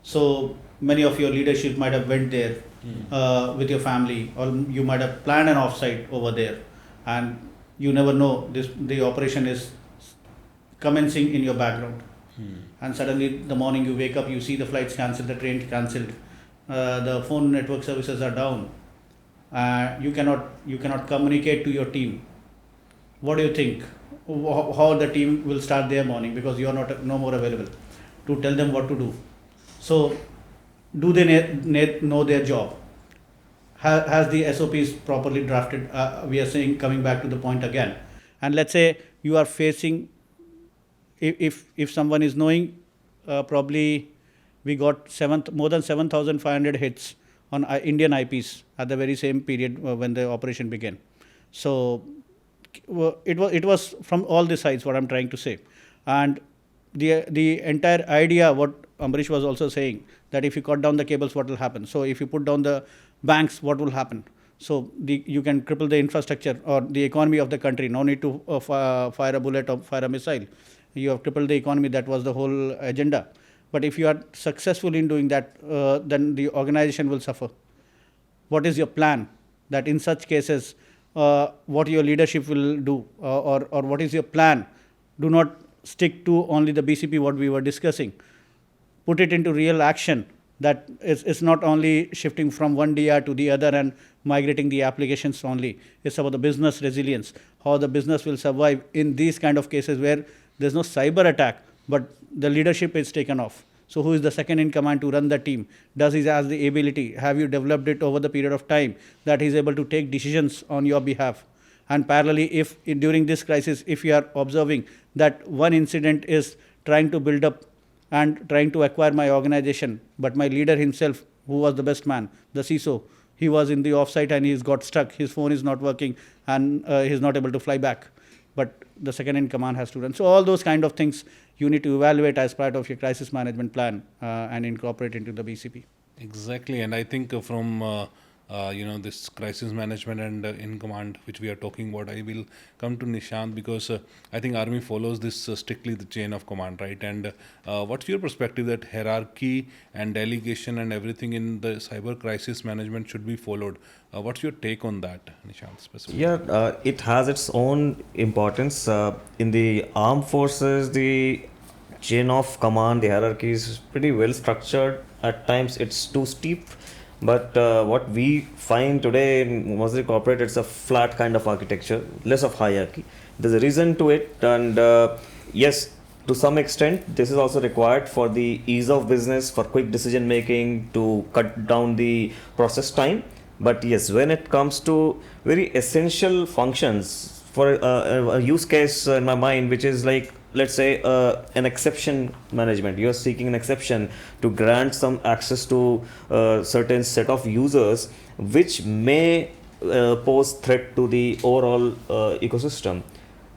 So many of your leadership might have went there with your family, or you might have planned an offsite over there, and you never know the operation is commencing in your background. And suddenly the morning you wake up, you see the flights cancelled, the train cancelled, the phone network services are down, you cannot communicate to your team. What do you think? How the team will start their morning, because you are no more available to tell them what to do. So, do they know their job? Has the SOPs properly drafted? We are saying, coming back to the point again. And let's say you are facing, if someone is knowing, probably we got more than 7,500 hits on Indian IPs at the very same period when the operation began. So it was from all the sides, what I'm trying to say. And the entire idea, what Ambarish was also saying, that if you cut down the cables, what will happen? So if you put down the banks, what will happen? So you can cripple the infrastructure or the economy of the country. No need to fire a bullet or fire a missile. You have crippled the economy. That was the whole agenda. But if you are successful in doing that, then the organization will suffer. What is your plan? That in such cases, what your leadership will do, or what is your plan? Do not stick to only the BCP, what we were discussing. Put it into real action. That it's not only shifting from one DR to the other and migrating the applications only. It's about the business resilience, how the business will survive in these kind of cases where there's no cyber attack, but the leadership is taken off. So who is the second in command to run the team? Does he have the ability? Have you developed it over the period of time that he's able to take decisions on your behalf? And parallelly, if during this crisis, if you are observing that one incident is trying to build up and trying to acquire my organization, but my leader himself, who was the best man, the CISO, he was in the offsite and he's got stuck, his phone is not working, and he's not able to fly back. But the second in command has to run. So all those kind of things you need to evaluate as part of your crisis management plan and incorporate into the BCP. Exactly, and I think from this crisis management and in command, which we are talking about, I will come to Nishant, because I think Army follows this strictly the chain of command, right? And what's your perspective that hierarchy and delegation and everything in the cyber crisis management should be followed? What's your take on that, Nishant, specifically? Yeah, it has its own importance. In the armed forces, the chain of command, the hierarchy is pretty well structured. At times, it's too steep. But what we find today in mostly corporate, it's a flat kind of architecture, less of hierarchy. There's a reason to it, and yes, to some extent, this is also required for the ease of business, for quick decision making, to cut down the process time. But yes, when it comes to very essential functions, for a use case in my mind, which is like, let's say an exception management, you're seeking an exception to grant some access to a certain set of users which may pose threat to the overall ecosystem.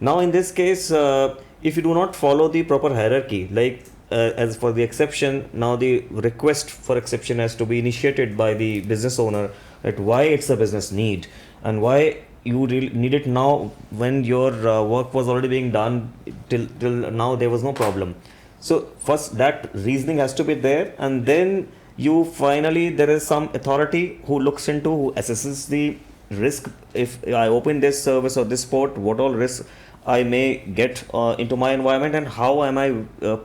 Now in this case, if you do not follow the proper hierarchy, like as for the exception, now the request for exception has to be initiated by the business owner, that why it's a business need and why you really need it now, when your work was already being done till now, there was no problem. So first that reasoning has to be there, and then you finally, there is some authority who looks into, who assesses the risk. If I open this service or this port, what all risks I may get into my environment, and how am I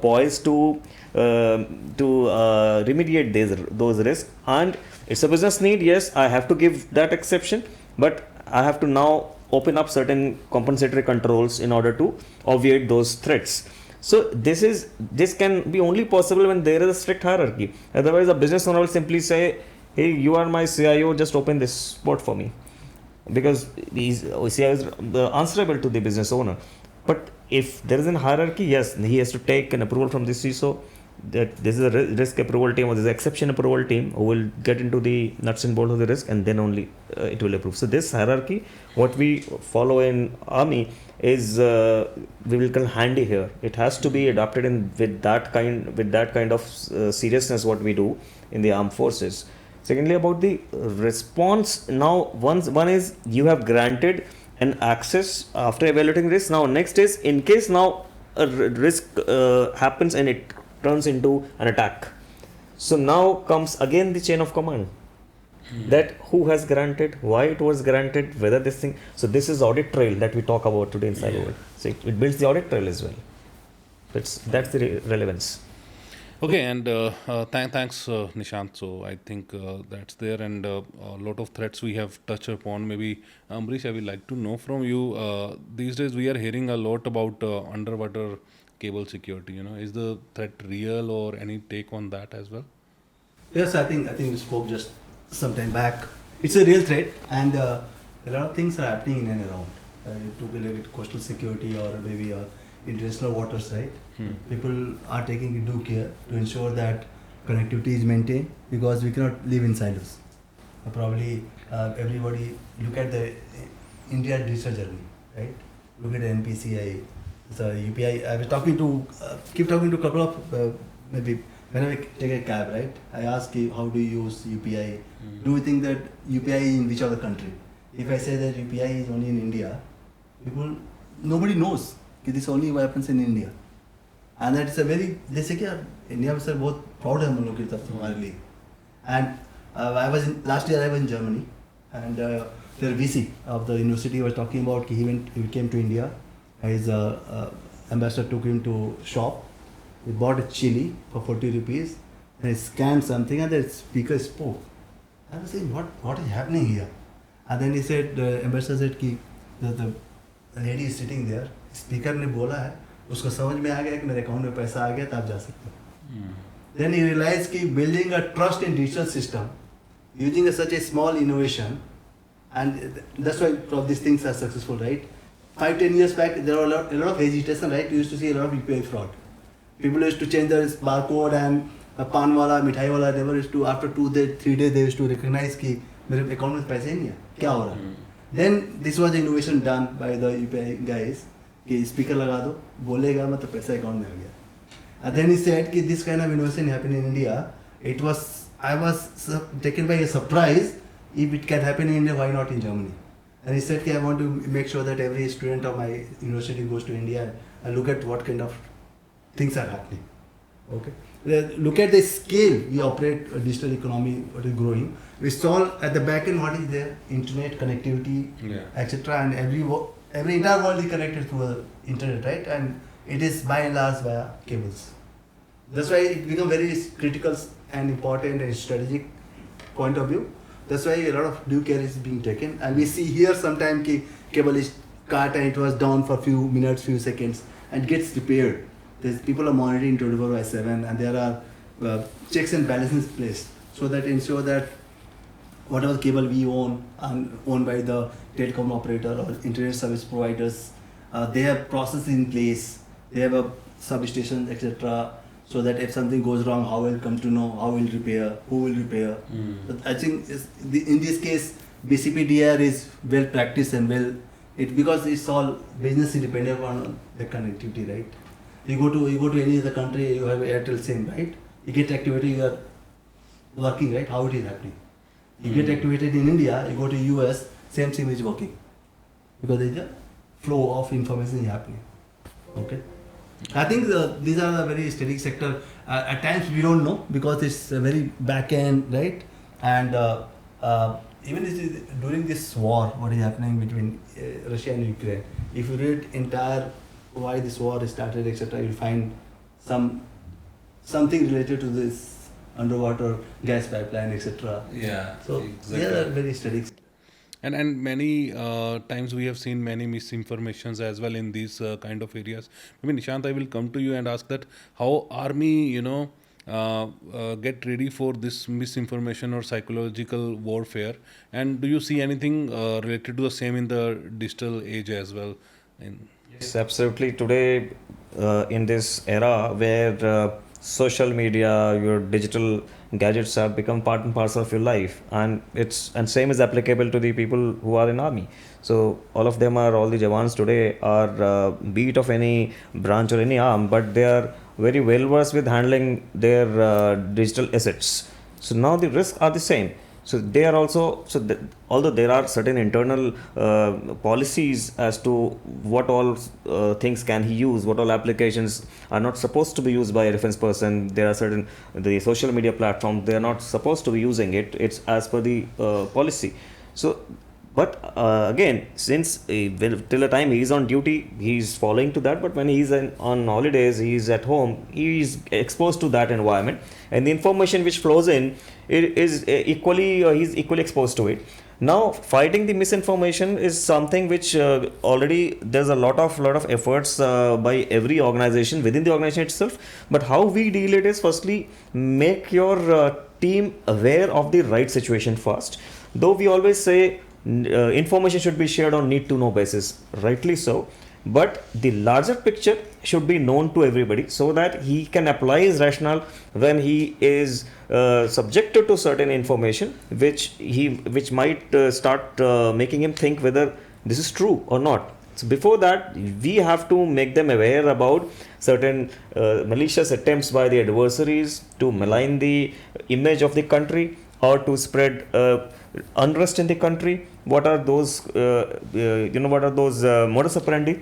poised to remediate those risks. And it's a business need, yes, I have to give that exception, but I have to now open up certain compensatory controls in order to obviate those threats. So this can be only possible when there is a strict hierarchy. Otherwise, a business owner will simply say, "Hey, you are my CIO, just open this port for me," because CIO is answerable to the business owner. But if there is a hierarchy, yes, he has to take an approval from the CISO. That this is a risk approval team or this is an exception approval team who will get into the nuts and bolts of the risk, and then only it will approve. So this hierarchy, what we follow in Army, is we will call handy here. It has to be adopted with that kind of seriousness what we do in the armed forces. Secondly, about the response. Now, one is you have granted an access after evaluating risk. Now, next is in case now a risk happens and it turns into an attack. So now comes again the chain of command. That who has granted, why it was granted, whether this thing. So this is audit trail that we talk about today in cyber world. So it builds the audit trail as well. That's the relevance. Okay, and thanks, Nishant. So I think that's there, and a lot of threats we have touched upon. Maybe Amrish, I would like to know from you. These days, we are hearing a lot about underwater cable security. Is the threat real, or any take on that as well? Yes, I think we spoke just some time back. It's a real threat, and a lot of things are happening in and around. To relate to coastal security or maybe international waters, right? People are taking due care to ensure that connectivity is maintained because we cannot live in silos. Probably everybody look at the India digital journey, right? Look at the NPCI, the UPI. I was talking to, keep talking to a couple of maybe when I take a cab, right? I ask you, how do you use UPI? Do you think that UPI is in which other country? If I say that UPI is only in India, nobody knows that this only happens in India. And that is a very, जैसे कि India में sir बहुत proud है हम लोग की तरफ से हमारे लिए. And last year I was in Germany, and their VC of the university was talking about he came to India. His ambassador took him to shop. He bought a chili for 40 rupees, and he scanned something, and the speaker spoke. I was saying, what is happening here? And then he said, the ambassador said कि the lady is sitting there. Speaker ने बोला है, उसको समझ में आ गया कि मेरे अकाउंट में पैसा आ गया, तो आप जा सकते हो. Then he realized कि building a trust in digital system, using such a small innovation, and that's why these things are successful, right? 5-10 years back, there were a lot of hesitation, right? You used to see a lot of UPI fraud. People used to change their barcode, and pan wala, mithai wala, never used to, after 2 days, 3 days, they used to recognize कि मेरे account में पैसे नहीं है, क्या हो रहा है? Then this was the innovation done by the UPI guys कि स्पीकर लगा दो, बोलेगा मतलब पैसा अकाउंट में आ गया. And then he said कि this kind of innovation happened in India. I was taken by a surprise. If it can happen in India, why not in Germany? And he said कि I want to make sure that every student of my university goes to India and look at what kind of things are happening. Okay. Look at the scale we operate a digital economy, what is growing. We saw at the back end what is there, internet connectivity, etc. And every entire world is connected through the internet, right? And it is by and large via cables. That's why it becomes very critical and important and strategic point of view. That's why a lot of due care is being taken. And we see here sometimes cable is cut and it was down for few minutes, few seconds, and gets repaired. People are monitoring 24/7, and there are checks and balances placed so that ensure that whatever cable we own and owned by the telecom operator or internet service providers, they have processes in place, they have a substation, etc. So that if something goes wrong, how will come to know, how will repair, who will repair. But I think in this case, BCPDR is well practiced and because it's all business independent on the connectivity, right? You go to any other country, you have Airtel SIM, right? You get activated, you are working, right? How it is happening? You get activated in India, you go to US, same SIM is working because there is a flow of information happening. Okay. I think these are the very static sector. At times we don't know because it's a very back end, right? And even during this war, what is happening between Russia and Ukraine, if you read entire why this war started, etc., you'll find something related to this underwater gas pipeline, etc. Yeah. So exactly. they are very static. And many times we have seen many misinformations as well in these kind of areas. Maybe Nishant, I will come to you and ask that how army, get ready for this misinformation or psychological warfare, and do you see anything related to the same in the digital age as well? Yes, absolutely. Today, in this era where social media, your digital gadgets have become part and parcel of your life, and same is applicable to the people who are in army. So all of them all the Jawans today are be it of any branch or any arm, but they are very well versed with handling their digital assets. So now the risks are the same. So they are also although there are certain internal policies as to what all things can he use, what all applications are not supposed to be used by a reference person. There are certain the social media platforms, they are not supposed to be using it. It's as per the policy. So but again, since till the time he is on duty, he is following to that. But when he is on holidays, he is at home, he is exposed to that environment, and the information which flows in, it is equally he's equally exposed to it. Now, fighting the misinformation is something which already there's a lot of efforts by every organization within the organization itself. But how we deal it is, firstly, make your team aware of the right situation first. Though we always say information should be shared on need to know basis, rightly so, but the larger picture should be known to everybody so that he can apply his rationale when he is subjected to certain information which might start making him think whether this is true or not. So before that, we have to make them aware about certain malicious attempts by the adversaries to malign the image of the country or to spread unrest in the country. What are those what are those modus operandi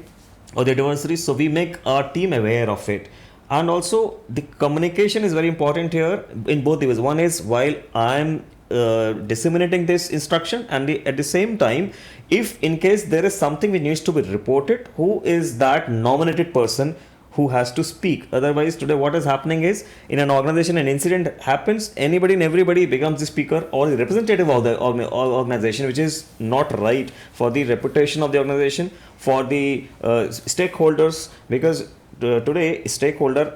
or the adversaries? So we make our team aware of it. And also the communication is very important here in both the ways. One is while I'm disseminating this instruction, and at the same time, if in case there is something which needs to be reported, who is that nominated person who has to speak? Otherwise, today what is happening is, in an organization, an incident happens, anybody and everybody becomes the speaker or the representative of the organization, which is not right for the reputation of the organization, for the stakeholders, because today stakeholder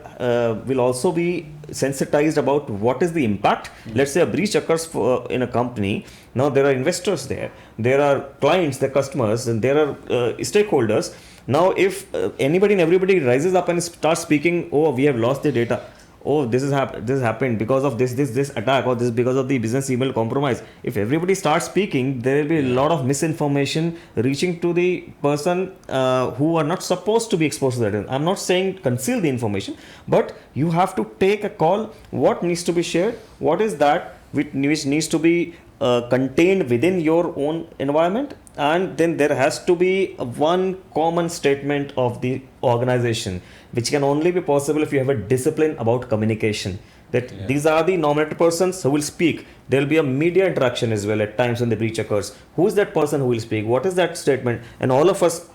will also be sensitized about what is the impact. Let's say a breach occurs in a company. Now there are investors there are clients, there are customers, and there are stakeholders. Now if anybody and everybody rises up and starts speaking, oh, we have lost the data, oh, this happened because of this attack, or this because of the business email compromise. If everybody starts speaking, there will be a lot of misinformation reaching to the person who are not supposed to be exposed to that. I'm not saying conceal the information, but you have to take a call. What needs to be shared? What is that which needs to be contained within your own environment? And then there has to be one common statement of the organization, which can only be possible if you have a discipline about communication. That these are the nominated persons who will speak. There will be a media interaction as well at times when the breach occurs. Who is that person who will speak? What is that statement? And all of us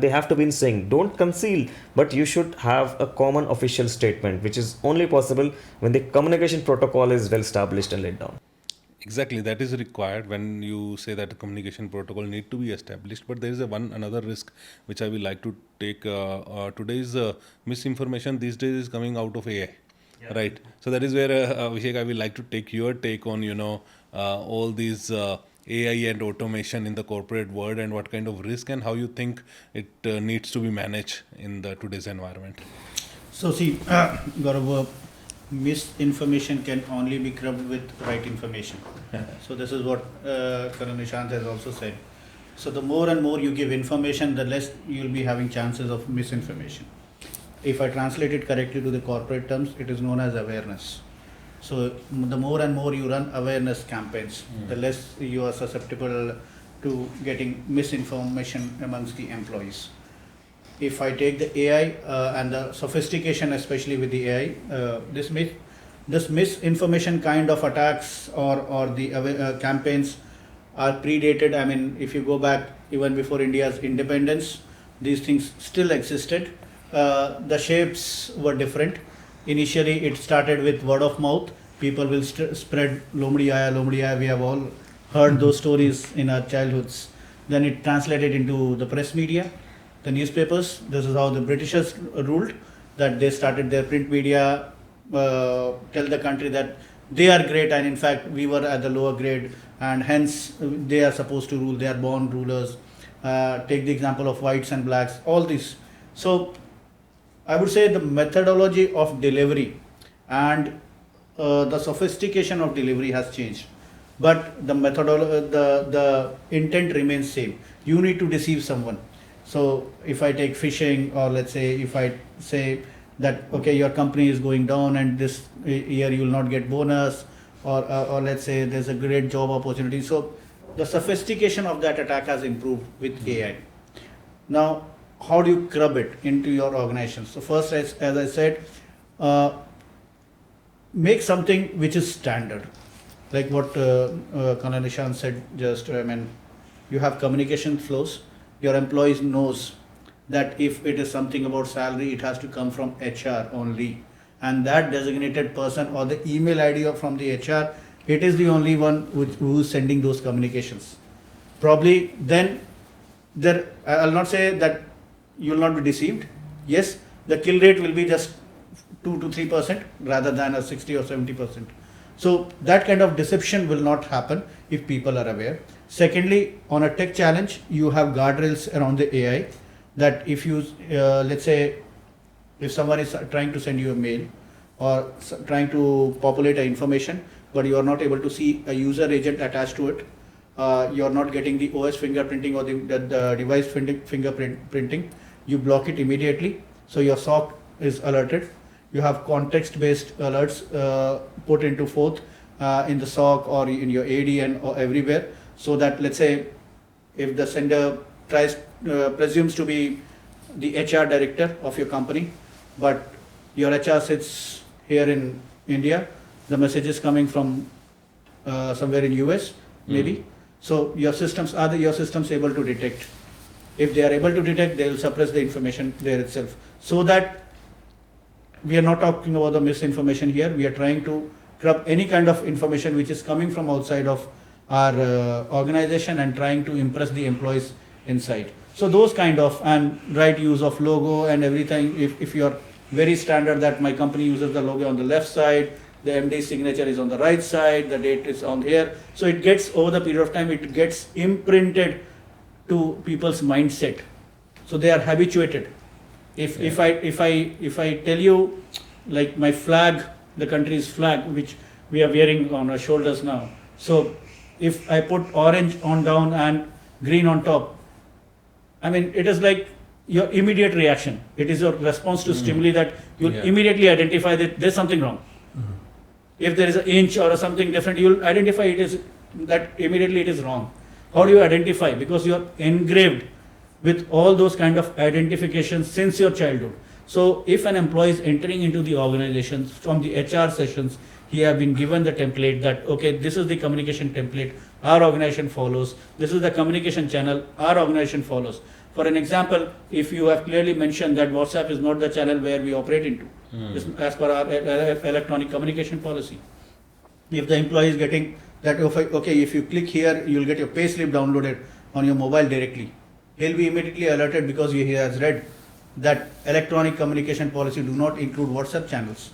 they have to be in sync. Don't conceal, but you should have a common official statement, which is only possible when the communication protocol is well established and laid down. Exactly, that is required when you say that the communication protocol need to be established. But there is another risk which I will like to take. Today's misinformation these days is coming out of AI, right? So that is where Abhishek, I will like to take your take on all these AI and automation in the corporate world, and what kind of risk and how you think it needs to be managed in the today's environment. So see, Gaurav, misinformation can only be curbed with right information. So this is what Colonel Nishant has also said. So the more and more you give information, the less you'll be having chances of misinformation. If I translate it correctly to the corporate terms, it is known as awareness. So the more and more you run awareness campaigns, the less you are susceptible to getting misinformation amongst the employees. If I take the AI and the sophistication, especially with the AI, this misinformation kind of attacks or the campaigns are predated. I mean, if you go back even before India's independence, these things still existed. The shapes were different. Initially, it started with word of mouth. People will spread lomdi aaya. We have all heard those stories in our childhoods. Then it translated into the press media, the newspapers. This is how the Britishers ruled, that they started their print media, tell the country that they are great, and in fact we were at the lower grade, and hence they are supposed to rule. They are born rulers. Take the example of whites and blacks, all this. So I would say the methodology of delivery and the sophistication of delivery has changed, but the the intent remains same. You need to deceive someone. So if I take phishing, or let's say if I say that okay, your company is going down and this year you will not get bonus, or let's say there's a great job opportunity. So the sophistication of that attack has improved with AI. Now, how do you curb it into your organization? So first, as I said, make something which is standard, like what Colonel Nishant said. Just you have communication flows. Your employees knows that if it is something about salary, it has to come from HR only, and that designated person or the email ID from the HR, it is the only one who is sending those communications. Probably then there, I'll not say that you will not be deceived. Yes, the kill rate will be just 2 to 3% rather than a 60 or 70%. So that kind of deception will not happen if people are aware. Secondly, on a tech challenge, you have guardrails around the AI, that if you, let's say, if someone is trying to send you a mail or trying to populate a information, but you are not able to see a user agent attached to it, you are not getting the OS fingerprinting or the device fingerprinting, you block it immediately. So your SOC is alerted. You have context-based alerts put into forth in the SOC or in your AD or everywhere, so that, let's say, if the sender presumes to be the HR director of your company, but your HR sits here in India, the message is coming from somewhere in US, maybe. So your systems, are your systems able to detect? If they are able to detect, they will suppress the information there itself. So that we are not talking about the misinformation here. We are trying to curb any kind of information which is coming from outside of our organization and trying to impress the employees inside. So those kind of, and right use of logo and everything. If you are very standard that my company uses the logo on the left side, the MD's signature is on the right side, the date is on here. So it gets, over the period of time, it gets imprinted to people's mindset. So they are habituated. If I tell you, like my flag, the country's flag, which we are wearing on our shoulders now. So if I put orange on down and green on top, it is like your immediate reaction. It is your response to stimuli that you'll immediately identify that there's something wrong. If there is an inch or something different, you'll identify it is that immediately it is wrong. How do you identify? Because you are engraved with all those kind of identifications since your childhood. So if an employee is entering into the organization from the HR sessions, he have been given the template that, okay, this is the communication template our organization follows. This is the communication channel our organization follows. For an example, if you have clearly mentioned that WhatsApp is not the channel where we operate into, as per our electronic communication policy. If the employee is getting that, okay, if you click here, you'll get your payslip downloaded on your mobile directly. He'll be immediately alerted because he has read that electronic communication policy do not include WhatsApp channels.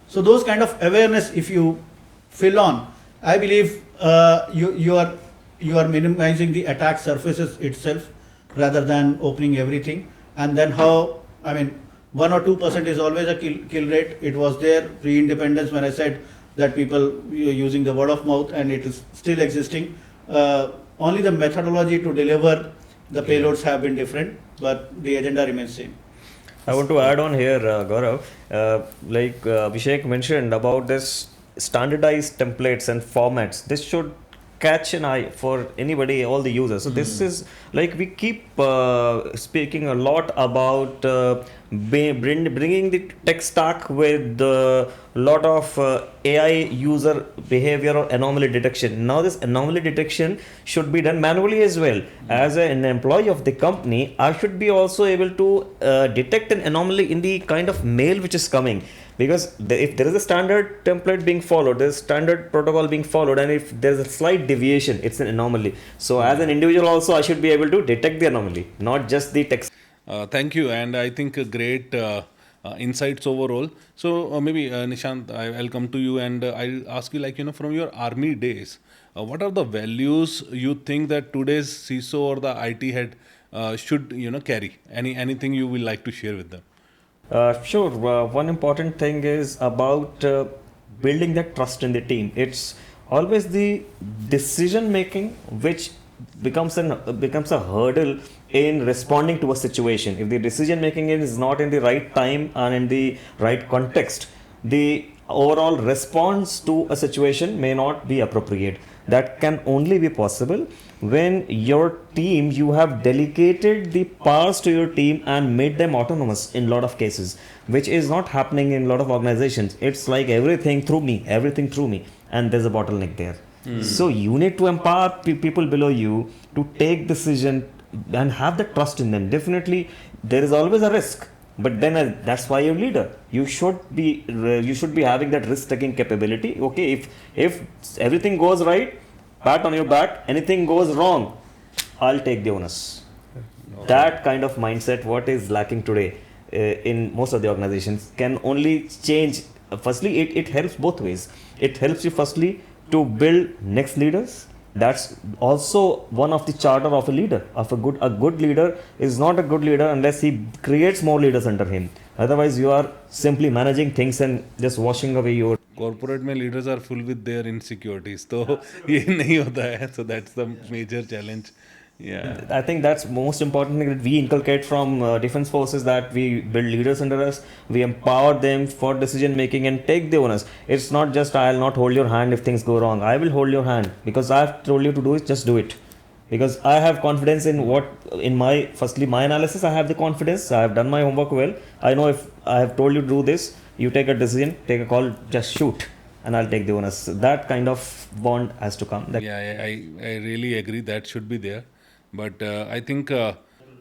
So those kind of awareness, if you fill on, I believe you are minimizing the attack surfaces itself rather than opening everything. And then 1 or 2% is always a kill rate. It was there pre-independence when I said that people using the word of mouth, and it is still existing. Only the methodology to deliver the payloads have been different, but the agenda remains same. I want to add on here, Gaurav, like Abhishek mentioned about this standardized templates and formats. This should catch an eye for anybody, all the users. So this is like we keep speaking a lot about bringing the tech stack with a lot of AI user behavior or anomaly detection. Now this anomaly detection should be done manually as well. As an employee of the company, I should be also able to detect an anomaly in the kind of mail which is coming. Because if there is a standard template being followed, there's standard protocol being followed, and if there's a slight deviation, it's an anomaly. So as an individual also, I should be able to detect the anomaly, not just the text. Thank you, and I think great insights overall. So maybe Nishant, I'll come to you and I'll ask you, from your army days, what are the values you think that today's CISO or the IT head should carry? Anything you will like to share with them? Sure. One important thing is about building that trust in the team. It's always the decision making which becomes a hurdle in responding to a situation. If the decision making is not in the right time and in the right context, the overall response to a situation may not be appropriate. That can only be possible when your team, you have delegated the powers to your team and made them autonomous in a lot of cases, which is not happening in a lot of organizations. It's like everything through me, and there's a bottleneck there. So you need to empower people below you to take decision and have the trust in them. Definitely, there is always a risk, but then that's why you're leader. You should be having that risk taking capability. Okay, if everything goes right, pat on your back. Anything goes wrong, I'll take the onus. That kind of mindset, what is lacking today in most of the organizations, can only change. Firstly, it helps both ways. It helps you firstly to build next leaders. That's also one of the charter of a leader. A good leader is not a good leader unless he creates more leaders under him. Otherwise, you are simply managing things and just washing away your. Corporate में leaders are full with their insecurities, तो ये नहीं होता है. So that's the major challenge. I think that's most important thing that we inculcate from defense forces, that we build leaders under us, we empower them for decision making and take the onus. It's not just I'll not hold your hand if things go wrong. I will hold your hand because I've told you to do it. Just do it, because I have confidence in my analysis. I have the confidence. I have done my homework well. I know if I have told you to do this, you take a decision, take a call, just shoot, and I'll take the onus. That kind of bond has to come. I really agree that should be there. But I think,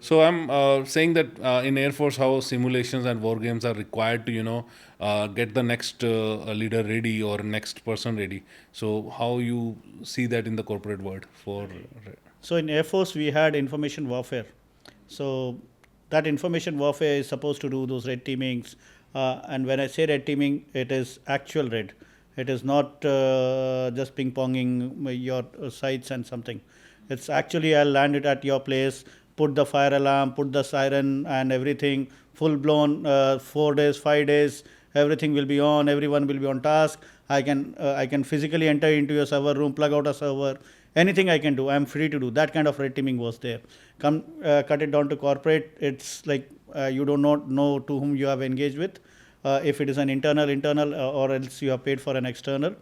so I'm saying that in Air Force, how simulations and war games are required to, get the next leader ready or next person ready. So how you see that in the corporate world for? So in Air Force, we had information warfare. So that information warfare is supposed to do those red teamings. And when I say red teaming, it is actual red. It is not just ping-ponging your sites and something. It's actually, I'll land it at your place, put the fire alarm, put the siren and everything, full blown, 4 days, 5 days, everything will be on, everyone will be on task. I can physically enter into your server room, plug out a server, anything I can do, I'm free to do. That kind of red teaming was there. Cut it down to corporate, it's like you do not know to whom you have engaged with. If it is an internal, or else you have paid for an external.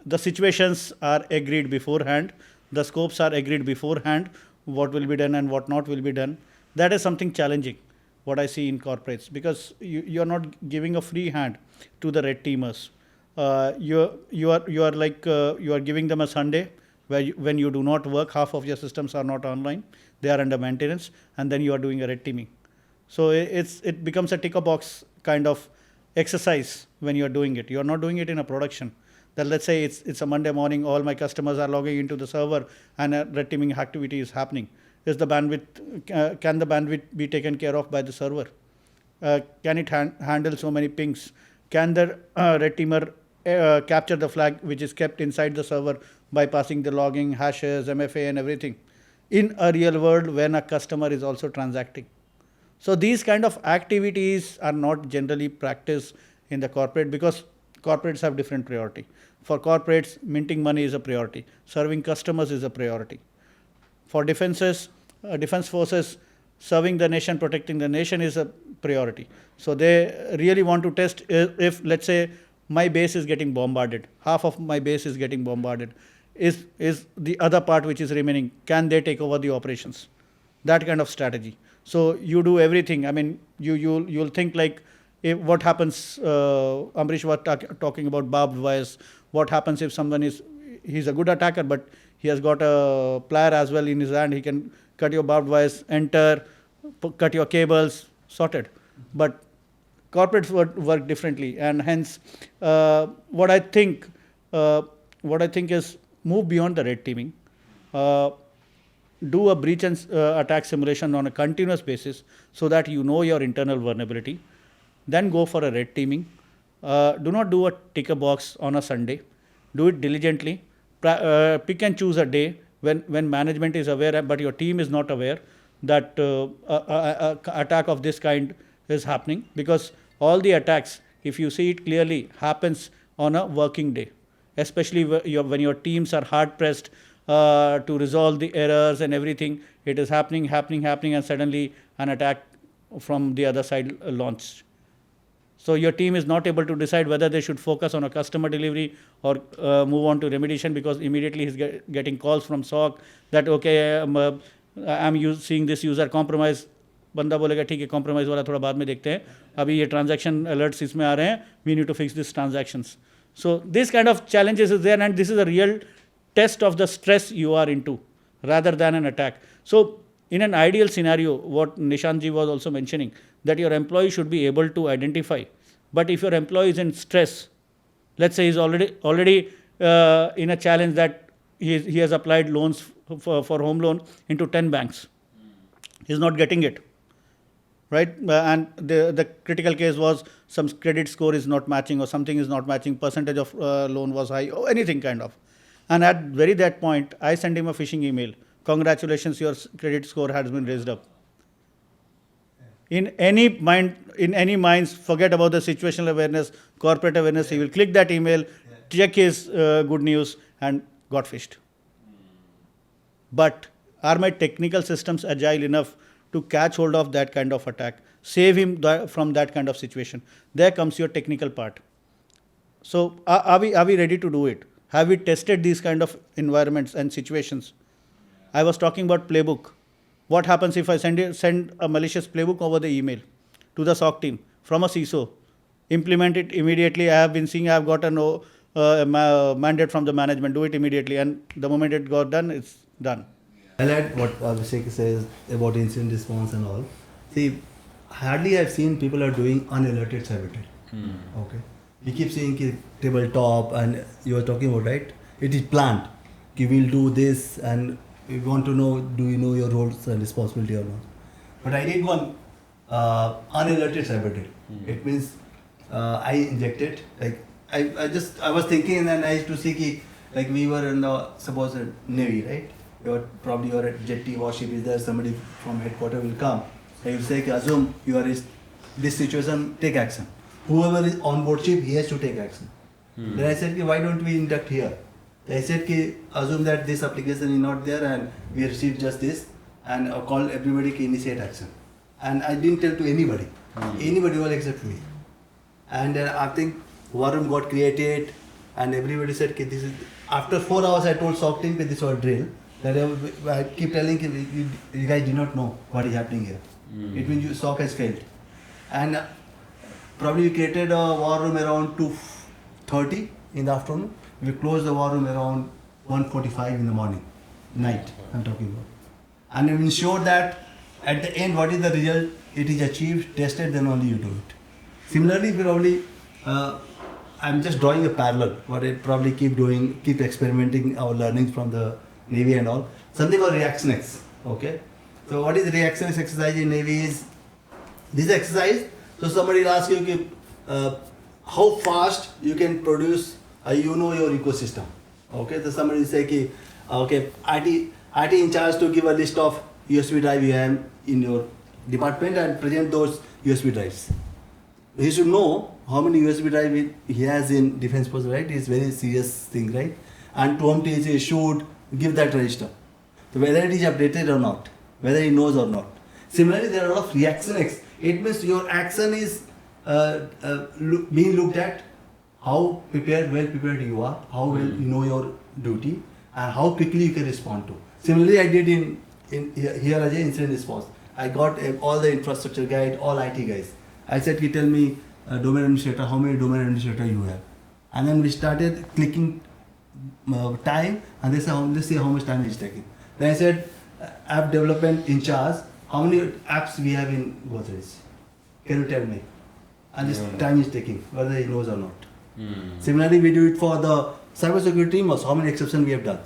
The situations are agreed beforehand. The scopes are agreed beforehand. What will be done and what not will be done. That is something challenging, what I see in corporates, because you are not giving a free hand to the red teamers. You are giving them a Sunday when you do not work. Half of your systems are not online. They are under maintenance, and then you are doing a red teaming. So it becomes a ticker box kind of exercise when you are doing it. You are not doing it in a production. That let's say it's a Monday morning, all my customers are logging into the server and a red teaming activity is happening. Is the bandwidth, can the bandwidth be taken care of by the server? Can it handle so many pings? Can the red teamer capture the flag which is kept inside the server by passing the logging, hashes, MFA and everything in a real world when a customer is also transacting? So these kind of activities are not generally practiced in the corporate, because corporates have different priority. For corporates, minting money is a priority. Serving customers is a priority. For defense forces, serving the nation, protecting the nation is a priority. So they really want to test if let's say my base is getting bombarded, half of my base is getting bombarded, is the other part which is remaining, can they take over the operations? That kind of strategy. So you do everything. I mean, you'll think like, what happens, Amrish was talking about barbed wires. What happens if someone he's a good attacker, but he has got a plier as well in his hand. He can cut your barbed wires, enter, cut your cables, sorted. But corporates work differently, and hence what I think is move beyond the red teaming. Do a breach and attack simulation on a continuous basis so that you know your internal vulnerability. Then go for a red teaming. Do not do a ticker box on a Sunday. Do it diligently. Pick and choose a day when management is aware, but your team is not aware that attack of this kind is happening, because all the attacks, if you see it clearly, happens on a working day, especially when your teams are hard pressed to resolve the errors and everything. It is happening, and suddenly an attack from the other side launched. So your team is not able to decide whether they should focus on a customer delivery or move on to remediation, because immediately he's getting calls from SOC that okay, I'm seeing this user compromise. बंदा बोलेगा ठीक है compromise वाला थोड़ा बाद में देखते हैं, अभी ये transaction alerts इसमें आ रहे हैं, we need to fix these transactions. So this kind of challenges is there, and this is a real test of the stress you are into rather than an attack. So in an ideal scenario, what Nishant ji was also mentioning, that your employee should be able to identify. But if your employee is in stress, let's say he's already in a challenge that he has applied loans for home loan into 10 banks. He's not getting it, right? And the critical case was some credit score is not matching or something is not matching, percentage of loan was high or anything kind of. And at that point, I sent him a phishing email. Congratulations, your credit score has been raised up. In any minds, forget about the situational awareness, corporate awareness. He will click that email, check his good news, and got phished. But are my technical systems agile enough to catch hold of that kind of attack, save him from that kind of situation? There comes your technical part. So are we ready to do it? Have we tested these kind of environments and situations? I was talking about playbook. What happens if I send a malicious playbook over the email to the SOC team from a CISO? Implement it immediately. I have been seeing, I have got a mandate from the management, do it immediately. And the moment it got done, it's done. I like what Abhishek says about incident response and all. See, hardly I've seen people are doing unalerted Cybertech. Okay. We keep saying tabletop, and you are talking about, right? It is planned. We will do this, and we want to know, do you know your roles and responsibility or not? But I did one unalerted Cybertech. It means I injected, like I was thinking, and I used to see like we were in the suppose Navy, right? Probably you're at jetty, warship is there, somebody from headquarters will come. I will say, assume you are in this situation, take action. Whoever is on board ship, he has to take action. Then I said, why don't we induct here? I said, assume that this application is not there and we received just this, and call everybody to initiate action. And I didn't tell to anybody. Anybody all except me. And then I think war room got created, and everybody said, this is. After 4 hours, I told SOC team this was drill. That I keep telling you guys do not know what is happening here. It means SOC has failed. And probably we created a war room around 2:30 in the afternoon. We closed the war room around 1:45 in the morning, night I'm talking about. And we ensure that at the end what is the result, it is achieved, tested, then only you do it. Similarly, probably I'm just drawing a parallel, what I probably keep experimenting our learnings from the Navy and all. Something called ReactionX, okay? So what is ReactionX exercise in Navy is, this exercise, so somebody will ask you how fast you can produce your ecosystem. Okay, so somebody will say, okay, IT in charge to give a list of USB drive you have in your department and present those USB drives. He should know how many USB drive he has in defense post, right? It's very serious thing, right? And to whom he should give that register. So whether it is updated or not, whether he knows or not. Similarly, there are a lot of ReactionX. It means your action is being looked at, how well prepared you are, how well you know your duty, and how quickly you can respond to. Similarly, I did in here as an incident response. I got all the infrastructure guide, all IT guys. I said, tell me, domain administrator, how many domain administrator you have? And then we started clicking time, and they said, let's see how much time it's taking. Then I said, app development in charge, how many apps we have in Godrej? Can you tell me? And this time is taking, whether he knows or not. Similarly, we do it for the cybersecurity team also, how many exceptions we have done.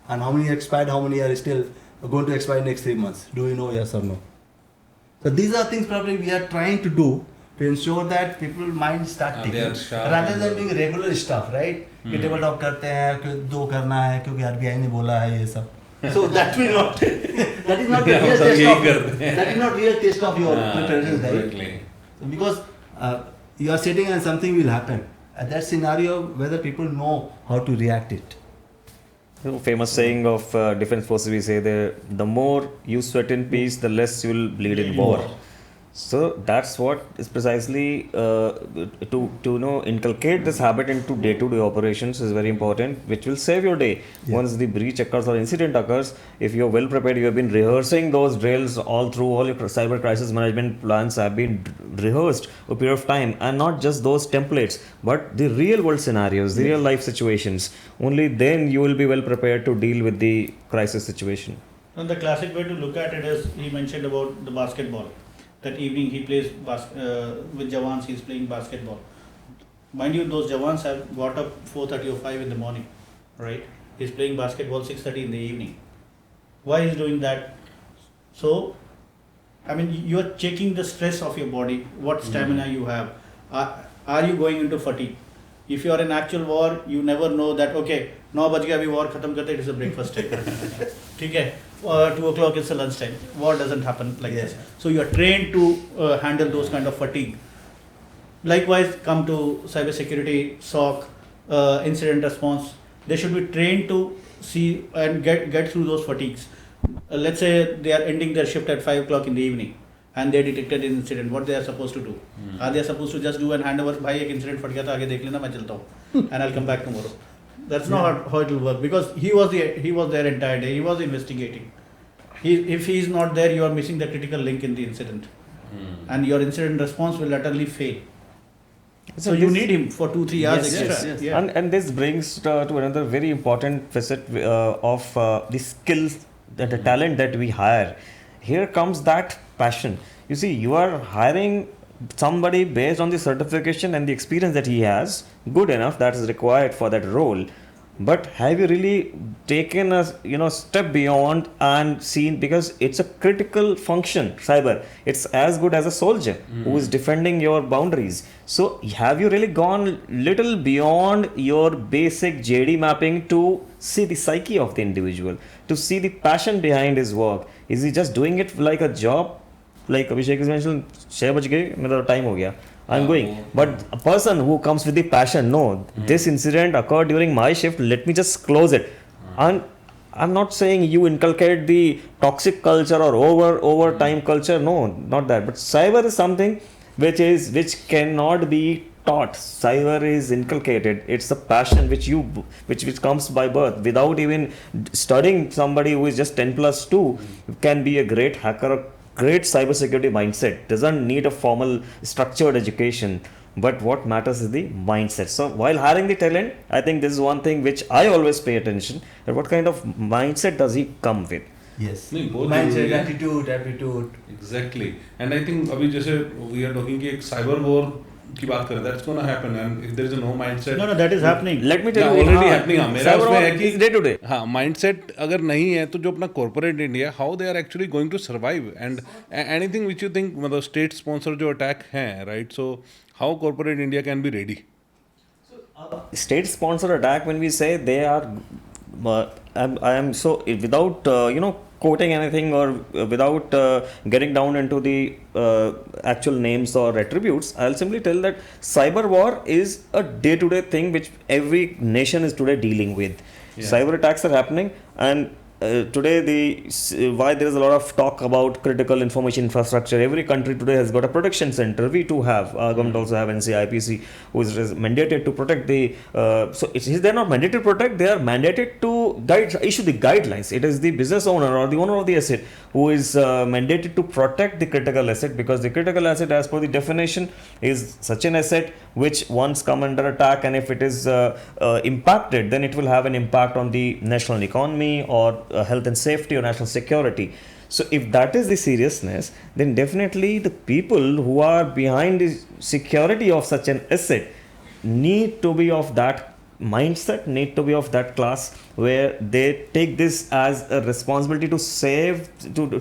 And how many expired, how many are still going to expire next 3 months. Do you know, yes or no? So these are things probably we are trying to do to ensure that people's minds start thinking. Rather than being regular stuff, right? कि tabletop करते हैं, कि दो करना है, क्योंकि RBI ने बोला है ये सब. So that will not. That is not the real test of. That is not real test of your preparation, right? Because you are sitting and something will happen. At that scenario, whether people know how to react it. Famous saying of defense forces, we say the more you sweat in peace, the less you will bleed in war. So that's what is precisely to inculcate this habit into day-to-day operations is very important, which will save your day. Once the breach occurs or incident occurs, if you're well prepared, you have been rehearsing those drills all through, all your cyber crisis management plans have been rehearsed a period of time, and not just those templates, but the real world scenarios, the real life situations. Only then you will be well prepared to deal with the crisis situation. And the classic way to look at it is, he mentioned about the basketball. That evening he plays with Jawans, he's playing basketball. Mind you, those Jawans have got up 4:30 or 5 in the morning, right? He's playing basketball 6:30 in the evening. Why is doing that? So, I mean, you are checking the stress of your body, what stamina you have. Are you going into fatigue? If you are in actual war, you never know that, okay, 9 बज गया अभी war खत्म करते, it is a breakfast time. ठीक है, 2 o'clock is the lunch time. War doesn't happen like this. So you are trained to handle those kind of fatigue. Likewise, come to cybersecurity, SOC, incident response. They should be trained to see and get through those fatigues. Let's say they are ending their shift at 5 o'clock in the evening and they detected an incident. What they are supposed to do? Are they supposed to just do an handover? भाई एक incident फट गया था, आगे देख लेना, मैं चलता हूँ, and I'll come back tomorrow. That's not how it will work, because he was there entire day. He was investigating. If he is not there, you are missing the critical link in the incident, and your incident response will utterly fail. So you need him for 2-3 hours extra. Yes. Yeah. And this brings to another very important facet of the skills, the talent that we hire. Here comes that passion. You see, you are hiring somebody based on the certification and the experience that he has, good enough, that is required for that role. But have you really taken a step beyond and seen, because it's a critical function, cyber. It's as good as a soldier who is defending your boundaries. So have you really gone little beyond your basic JD mapping to see the psyche of the individual, to see the passion behind his work? Is he just doing it like a job? Like Abhishek is mentioned, 6 बज गए, मेरा time हो गया, I'm going. But a person who comes with the passion, no, this incident occurred during my shift, let me just close it. And I'm not saying you inculcate the toxic culture or overtime culture, no, not that. But cyber is something which cannot be taught. Cyber is inculcated. It's a passion which comes by birth. Without even studying, somebody who is just 10+2 can be a great hacker, great cybersecurity mindset. Doesn't need a formal structured education, but what matters is the mindset. So while hiring the talent, I think this is one thing which I always pay attention, that what kind of mindset does he come with. Yes. नहीं, बहुत Mindset, जरूरी है. attitude, aptitude. Exactly. And I think अभी जैसे we are talking कि एक cyber war की बात करें, that's gonna happen, and if there is no mindset. No, that is happening. Let me tell Yeah, you, already हाँ, happening. हाँ, मेरा cyber उसमें war है कि is day to day. हाँ, mindset अगर नहीं है तो जो अपना corporate India, how they are actually going to survive, and anything which you think मतलब state sponsor जो attack हैं, right? So how corporate India can be ready? State sponsored attack, when we say they are, I am so, without quoting anything or without getting down into the actual names or attributes, I'll simply tell that cyber war is a day-to-day thing which every nation is today dealing with. Cyber attacks are happening, and today why there is a lot of talk about critical information infrastructure. Every country today has got a protection center. We too have. Our government also have NCIPC, who is mandated to protect the. They're not mandated to protect. They are mandated to issue the guidelines. It is the business owner or the owner of the asset who is mandated to protect the critical asset, because the critical asset, as per the definition, is such an asset which once come under attack, and if it is impacted, then it will have an impact on the national economy or health and safety or national security. So if that is the seriousness, then definitely the people who are behind the security of such an asset need to be of that mindset, need to be of that class where they take this as a responsibility to save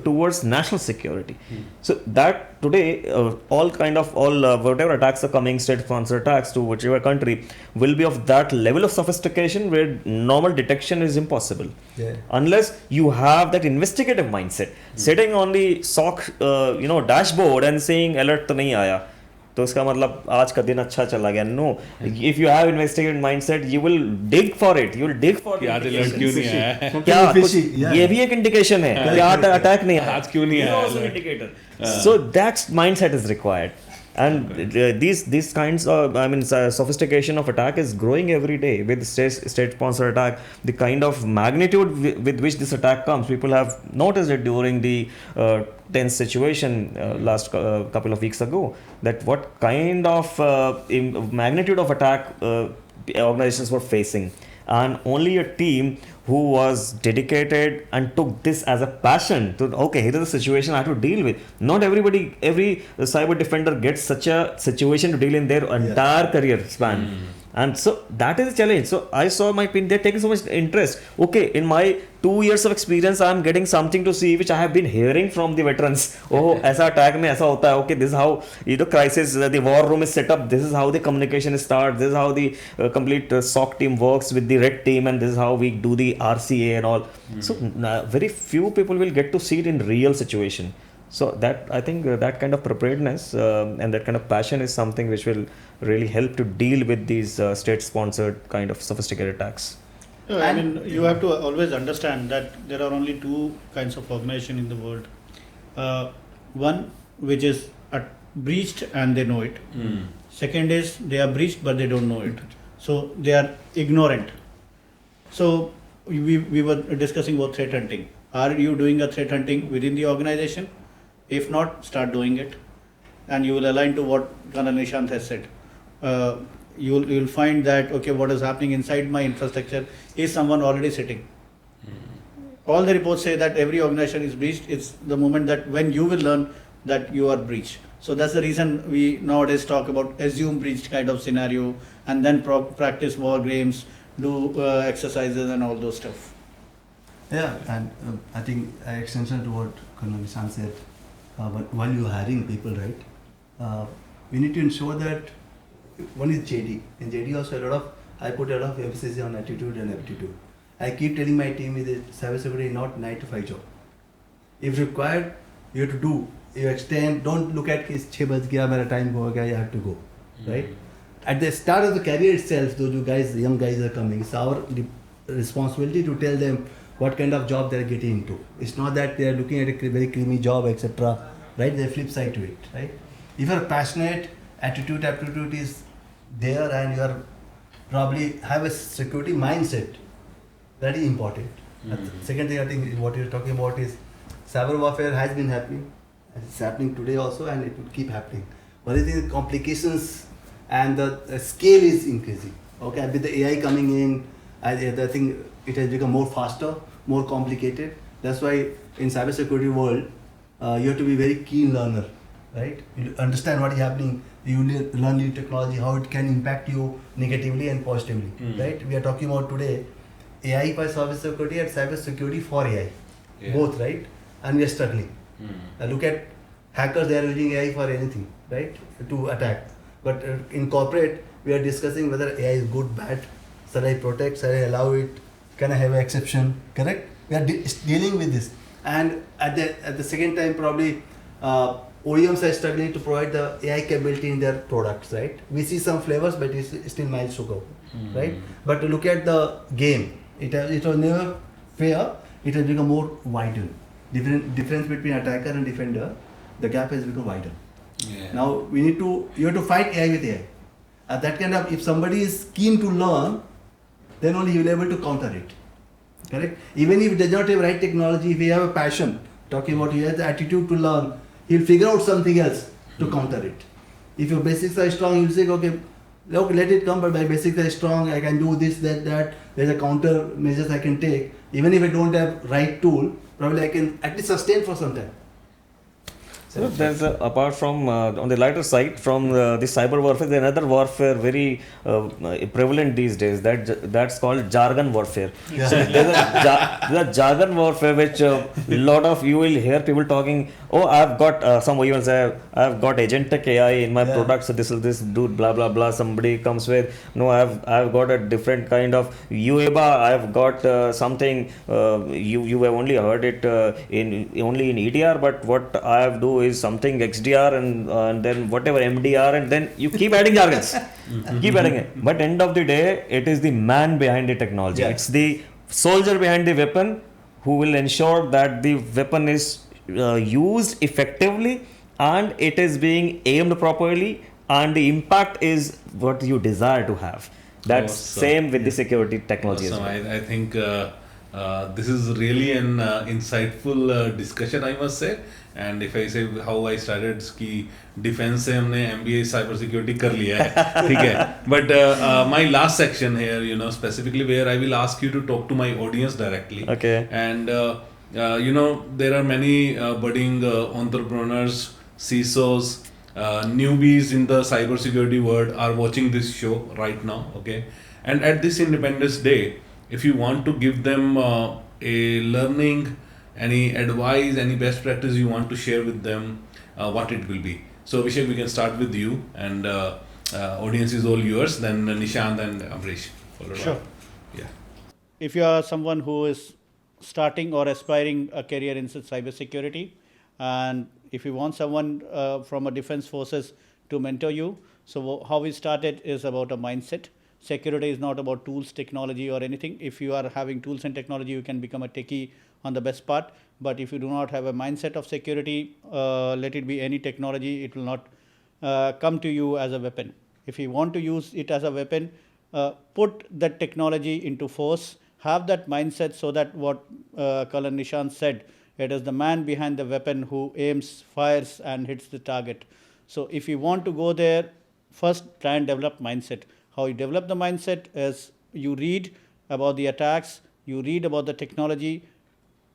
towards national security. So that today whatever attacks are coming, state sponsored attacks to whichever country, will be of that level of sophistication where normal detection is impossible. Unless you have that investigative mindset, sitting on the SOC dashboard and saying alert to nahi aaya, तो इसका मतलब आज का दिन अच्छा चला गया. No, if you have investigative mindset, you will dig for it. You will dig for कि the आज अलर्ट क्यों नहीं आया है, क्या Something कुछ fishy, yeah. ये भी एक इंडिकेशन है कि अटैक नहीं आया. आज क्यों नहीं आया Also alert? indicator. So that mindset is required. And these kinds of, I mean, sophistication of attack is growing every day with state sponsored attack. The kind of magnitude with which this attack comes, people have noticed it during the tense situation last couple of weeks ago, that what kind of magnitude of attack organizations were facing, and only a team who was dedicated and took this as a passion to, okay, here is the situation I have to deal with. Not every cyber defender gets such a situation to deal in their entire career span. And so that is a challenge. So I saw my pin, they're taking so much interest. Okay, in my 2 years of experience, I'm getting something to see which I have been hearing from the veterans. Oh, ऐसा attack में ऐसा होता है. Okay, this is how the crisis, the war room is set up. This is how the communication starts. This is how the complete SOC team works with the red team, and this is how we do the RCA and all. So very few people will get to see it in real situation. So that, I think, that kind of preparedness and that kind of passion is something which will really help to deal with these state-sponsored kind of sophisticated attacks. I mean, you have to always understand that there are only two kinds of organization in the world. One which is breached and they know it. Second is they are breached but they don't know it. So they are ignorant. So we were discussing about threat hunting. Are you doing a threat hunting within the organization? If not, start doing it, and you will align to what Colonel Nishant has said. You'll find that, okay, what is happening inside my infrastructure is someone already sitting. All the reports say that every organization is breached. It's the moment that when you will learn that you are breached. So that's the reason we nowadays talk about assume breached kind of scenario, and then practice war games, do exercises and all those stuff. Yeah, and I think extension to what Colonel Nishant said, but while you're hiring people, right, we need to ensure that one is JD. In JD also I put a lot of emphasis on attitude and aptitude. I keep telling my team is cybersecurity not 9 to 5 job. If required, you have to do. You extend. Don't look at it's 6 baj gaya, mera time ho gaya, you have to go, right? At the start of the career itself, those young guys are coming. It's our responsibility to tell them what kind of job they're getting into. It's not that they're looking at a very creamy job, etc. Right? There's a flip side to it, right? If you're passionate, aptitude is there, and you are probably have a security mindset. That is important. Second thing I think what you're talking about is cyber warfare has been happening. It's happening today also, and it will keep happening. But I think the complications and the scale is increasing. Okay, with the AI coming in, I think it has become more faster, more complicated. That's why in cybersecurity world, you have to be very keen learner, right? You understand what is happening. You learn new technology, how it can impact you negatively and positively, right? We are talking about today AI for cybersecurity and cybersecurity for AI, both, right? And we are struggling. Look at hackers; they are using AI for anything, right? To attack. But in corporate, we are discussing whether AI is good, bad. Shall I protect? Shall I allow it? Can I have an exception? Correct? We are dealing with this. And at the second time, probably OEMs are struggling to provide the AI capability in their products, right? We see some flavors, but it's still miles to go, right? But to look at the game, it was never fair. It has become more widened. Difference between attacker and defender, the gap has become wider. Yeah. Now you have to fight AI with AI. That kind of, if somebody is keen to learn, then only he will be able to counter it. Correct? Even if he does not have right technology, if he have a passion, talking about he has the attitude to learn, he'll figure out something else to counter it. If your basics are strong, you'll say, okay, look, let it come, but my basics are strong, I can do this, that, there's a counter measures I can take. Even if I don't have right tool, probably I can at least sustain for some time. So there's apart from on the lighter side, from the cyber warfare, there's another warfare very prevalent these days. That's called jargon warfare. Yeah. So there's a jargon warfare which a lot of you will hear people talking. Oh, I've got some even say I've got agentic AI in my product. So this dude blah blah blah. Somebody comes with no, I've got a different kind of UEBA. I've got something you have only heard it in EDR, but what I have do is something XDR and then whatever MDR, and then you keep adding jargons, keep adding it. But end of the day, it is the man behind the technology. Yeah. It's the soldier behind the weapon who will ensure that the weapon is used effectively and it is being aimed properly and the impact is what you desire to have. That's Awesome. same with the security technology Awesome. as well. I think this is really an insightful discussion, I must say. And if I say how I started कि defense से हमने MBA cyber security कर लिया है, ठीक है. But my last section here, you know, specifically where I will ask you to talk to my audience directly. Okay. And you know, there are many budding entrepreneurs, CISOs, newbies in the cybersecurity world are watching this show right now. Okay, and at this Independence Day, if you want to give them a learning, any advice, any best practice you want to share with them, what it will be. So Abhishek, we can start with you, and audience is all yours. Then Nishant and Amrish. followed by- Sure. Yeah. If you are someone who is starting or aspiring a career in cybersecurity, and if you want someone from a defense forces to mentor you, so how we started is about a mindset. Security is not about tools, technology, or anything. If you are having tools and technology, you can become a techie on the best part. But if you do not have a mindset of security, let it be any technology, it will not come to you as a weapon. If you want to use it as a weapon, put that technology into force, have that mindset, so that what Colonel Nishant said, it is the man behind the weapon who aims, fires, and hits the target. So if you want to go there, first try and develop mindset. How you develop the mindset is you read about the attacks, you read about the technology,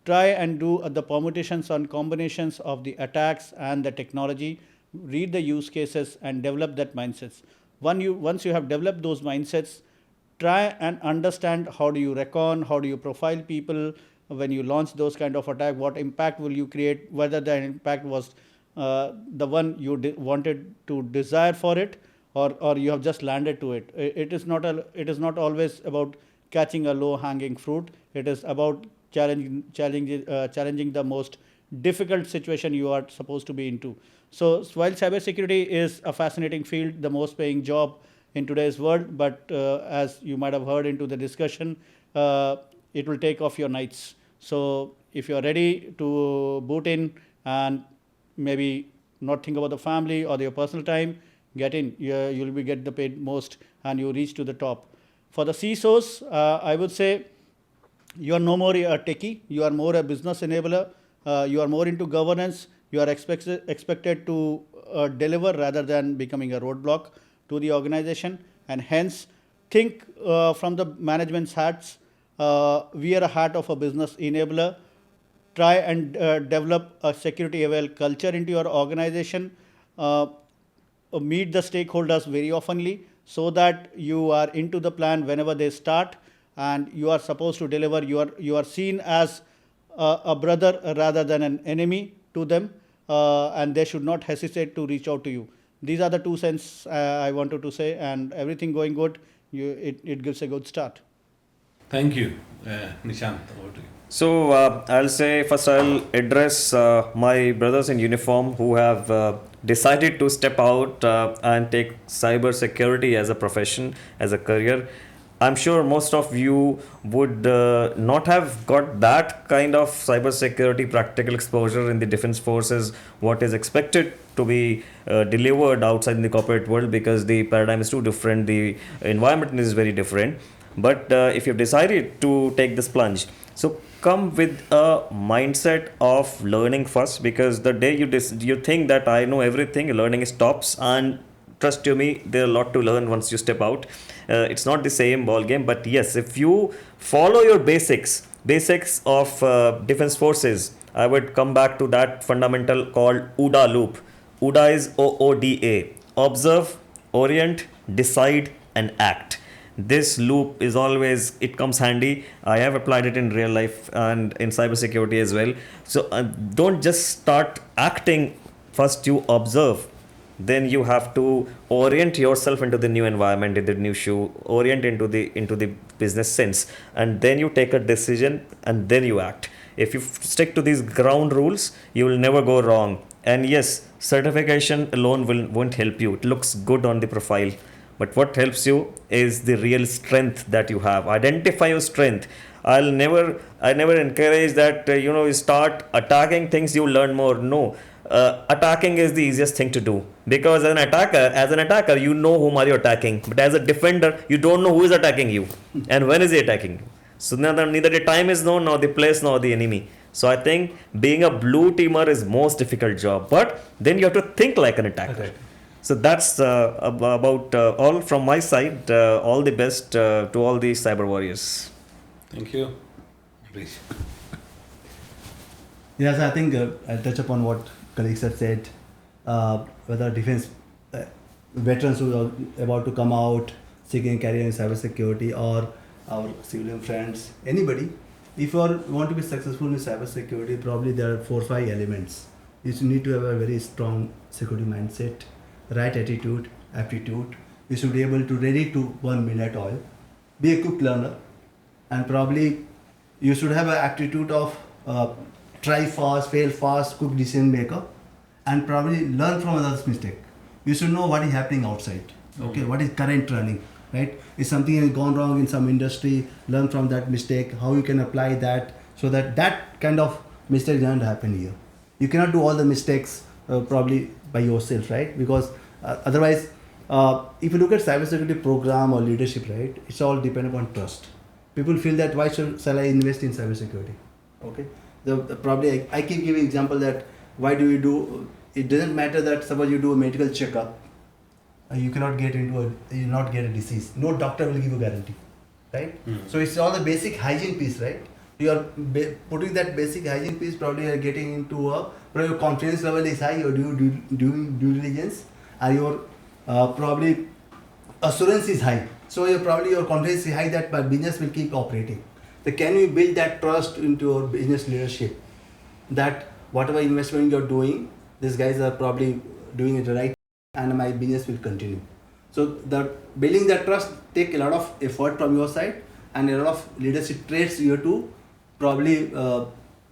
try and do the permutations and combinations of the attacks and the technology, read the use cases and develop that mindsets. Once you have developed those mindsets, try and understand how do you recon, how do you profile people when you launch those kind of attack, what impact will you create, whether the impact was the one you wanted to desire for it, or you have just landed to it. It is not always about catching a low hanging fruit. It is about challenging the most difficult situation you are supposed to be into. So while cybersecurity is a fascinating field, the most paying job in today's world, but as you might have heard into the discussion, it will take off your nights. So if you are ready to boot in and maybe not think about the family or your personal time, get in. You'll be get the paid most, and you reach to the top. For the CISOs, I would say you are no more a techie. You are more a business enabler. You are more into governance. You are expected to deliver rather than becoming a roadblock to the organization. And hence, think from the management's hats. Wear a hat of a business enabler. Try and develop a security aware culture into your organization. Meet the stakeholders very oftenly, so that you are into the plan whenever they start, and you are supposed to deliver. You are seen as a brother rather than an enemy to them, and they should not hesitate to reach out to you. These are the 2 cents I wanted to say, and everything going good, it gives a good start. Thank you, Nishant. Over to you. So I'll say first I'll address my brothers in uniform who have decided to step out and take cyber security as a profession, as a career. I'm sure most of you would not have got that kind of cyber security practical exposure in the defense forces, what is expected to be delivered outside in the corporate world, because the paradigm is too different, the environment is very different. But if you've decided to take this plunge, so come with a mindset of learning first, because the day you think that I know everything, learning stops. And trust you me, there's a lot to learn once you step out. It's not the same ball game, but yes, if you follow your basics of defense forces, I would come back to that fundamental called OODA loop. OODA is OODA: observe, orient, decide, and act. This loop is always, it comes handy. I have applied it in real life and in cybersecurity as well. So don't just start acting. First you observe, then you have to orient yourself into the new environment, in the new shoe, orient into the business sense, and then you take a decision, and then you act. If you stick to these ground rules, you will never go wrong. And yes, certification alone won't help you. It looks good on the profile. But what helps you is the real strength that you have. Identify your strength. I never encourage that, you start attacking things you learn more. No. Attacking is the easiest thing to do, because as an attacker, you know whom are you attacking. But as a defender, you don't know who is attacking you and when is he attacking you. So neither the time is known, nor the place, nor the enemy. So I think being a blue teamer is most difficult job, but then you have to think like an attacker. Okay. So that's about all from my side. All the best to all the cyber warriors. Thank you. Please. Yes, I think I'll touch upon what colleagues have said. Whether defense veterans who are about to come out seeking a career in cybersecurity, or our civilian friends, anybody, if you want to be successful in cybersecurity, probably there are 4 or 5 elements. You need to have a very strong security mindset, right attitude, aptitude. You should be able to ready to burn midnight oil, be a quick learner, and probably you should have an attitude of try fast, fail fast, quick decision maker, and probably learn from others' mistake. You should know what is happening outside. Okay, what is current running, right? If something has gone wrong in some industry, learn from that mistake, how you can apply that so that that kind of mistake doesn't happen here. You cannot do all the mistakes probably by yourself, right? Because otherwise, if you look at cybersecurity program or leadership, right, it's all dependent on trust. People feel that why shall I invest in cybersecurity? Okay, probably I keep giving example that why do you do? It doesn't matter that suppose you do a medical checkup, you cannot get you not get a disease. No doctor will give you guarantee, right? So it's all the basic hygiene piece, right? You are putting that basic hygiene piece. Probably you are getting into probably your confidence level is high. You're doing due diligence, and your probably assurance is high. So your confidence is high that my business will keep operating. So can you build that trust into your business leadership, that whatever investment you're doing, these guys are probably doing it right, and my business will continue. So building that trust take a lot of effort from your side, and a lot of leadership traits you have to probably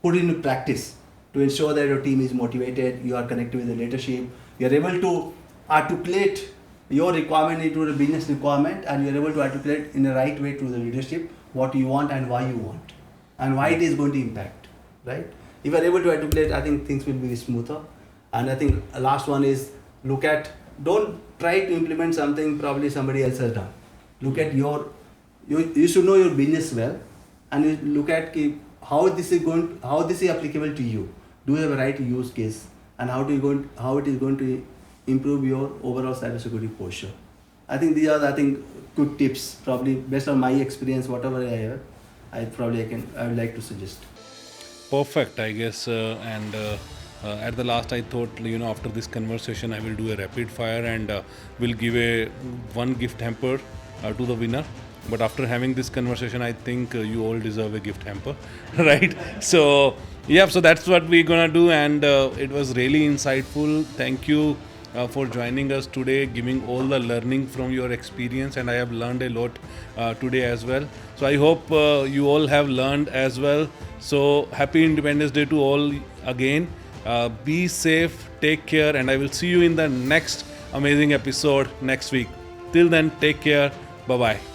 put into practice to ensure that your team is motivated, you are connected with the leadership, you are able to articulate your requirement into the business requirement, and you are able to articulate in the right way to the leadership what you want and why you want, and why it is going to impact, right? If you are able to articulate, I think things will be smoother. And I think last one is don't try to implement something probably somebody else has done. Look at you should know your business well, and you look at how this is applicable to you. Do you have a right use case, and how it is going to improve your overall cybersecurity posture. I think these are good tips, probably based on my experience, whatever I have. I would like to suggest. Perfect, I guess. And at the last, I thought, after this conversation, I will do a rapid fire and will give one gift hamper to the winner. But after having this conversation, I think you all deserve a gift hamper, right? So, yeah, so that's what we're gonna do, and it was really insightful. Thank you for joining us today, giving all the learning from your experience, and I have learned a lot today as well. So I hope you all have learned as well. So happy Independence Day to all again. Be safe, take care, and I will see you in the next amazing episode next week. Till then, take care. Bye-bye.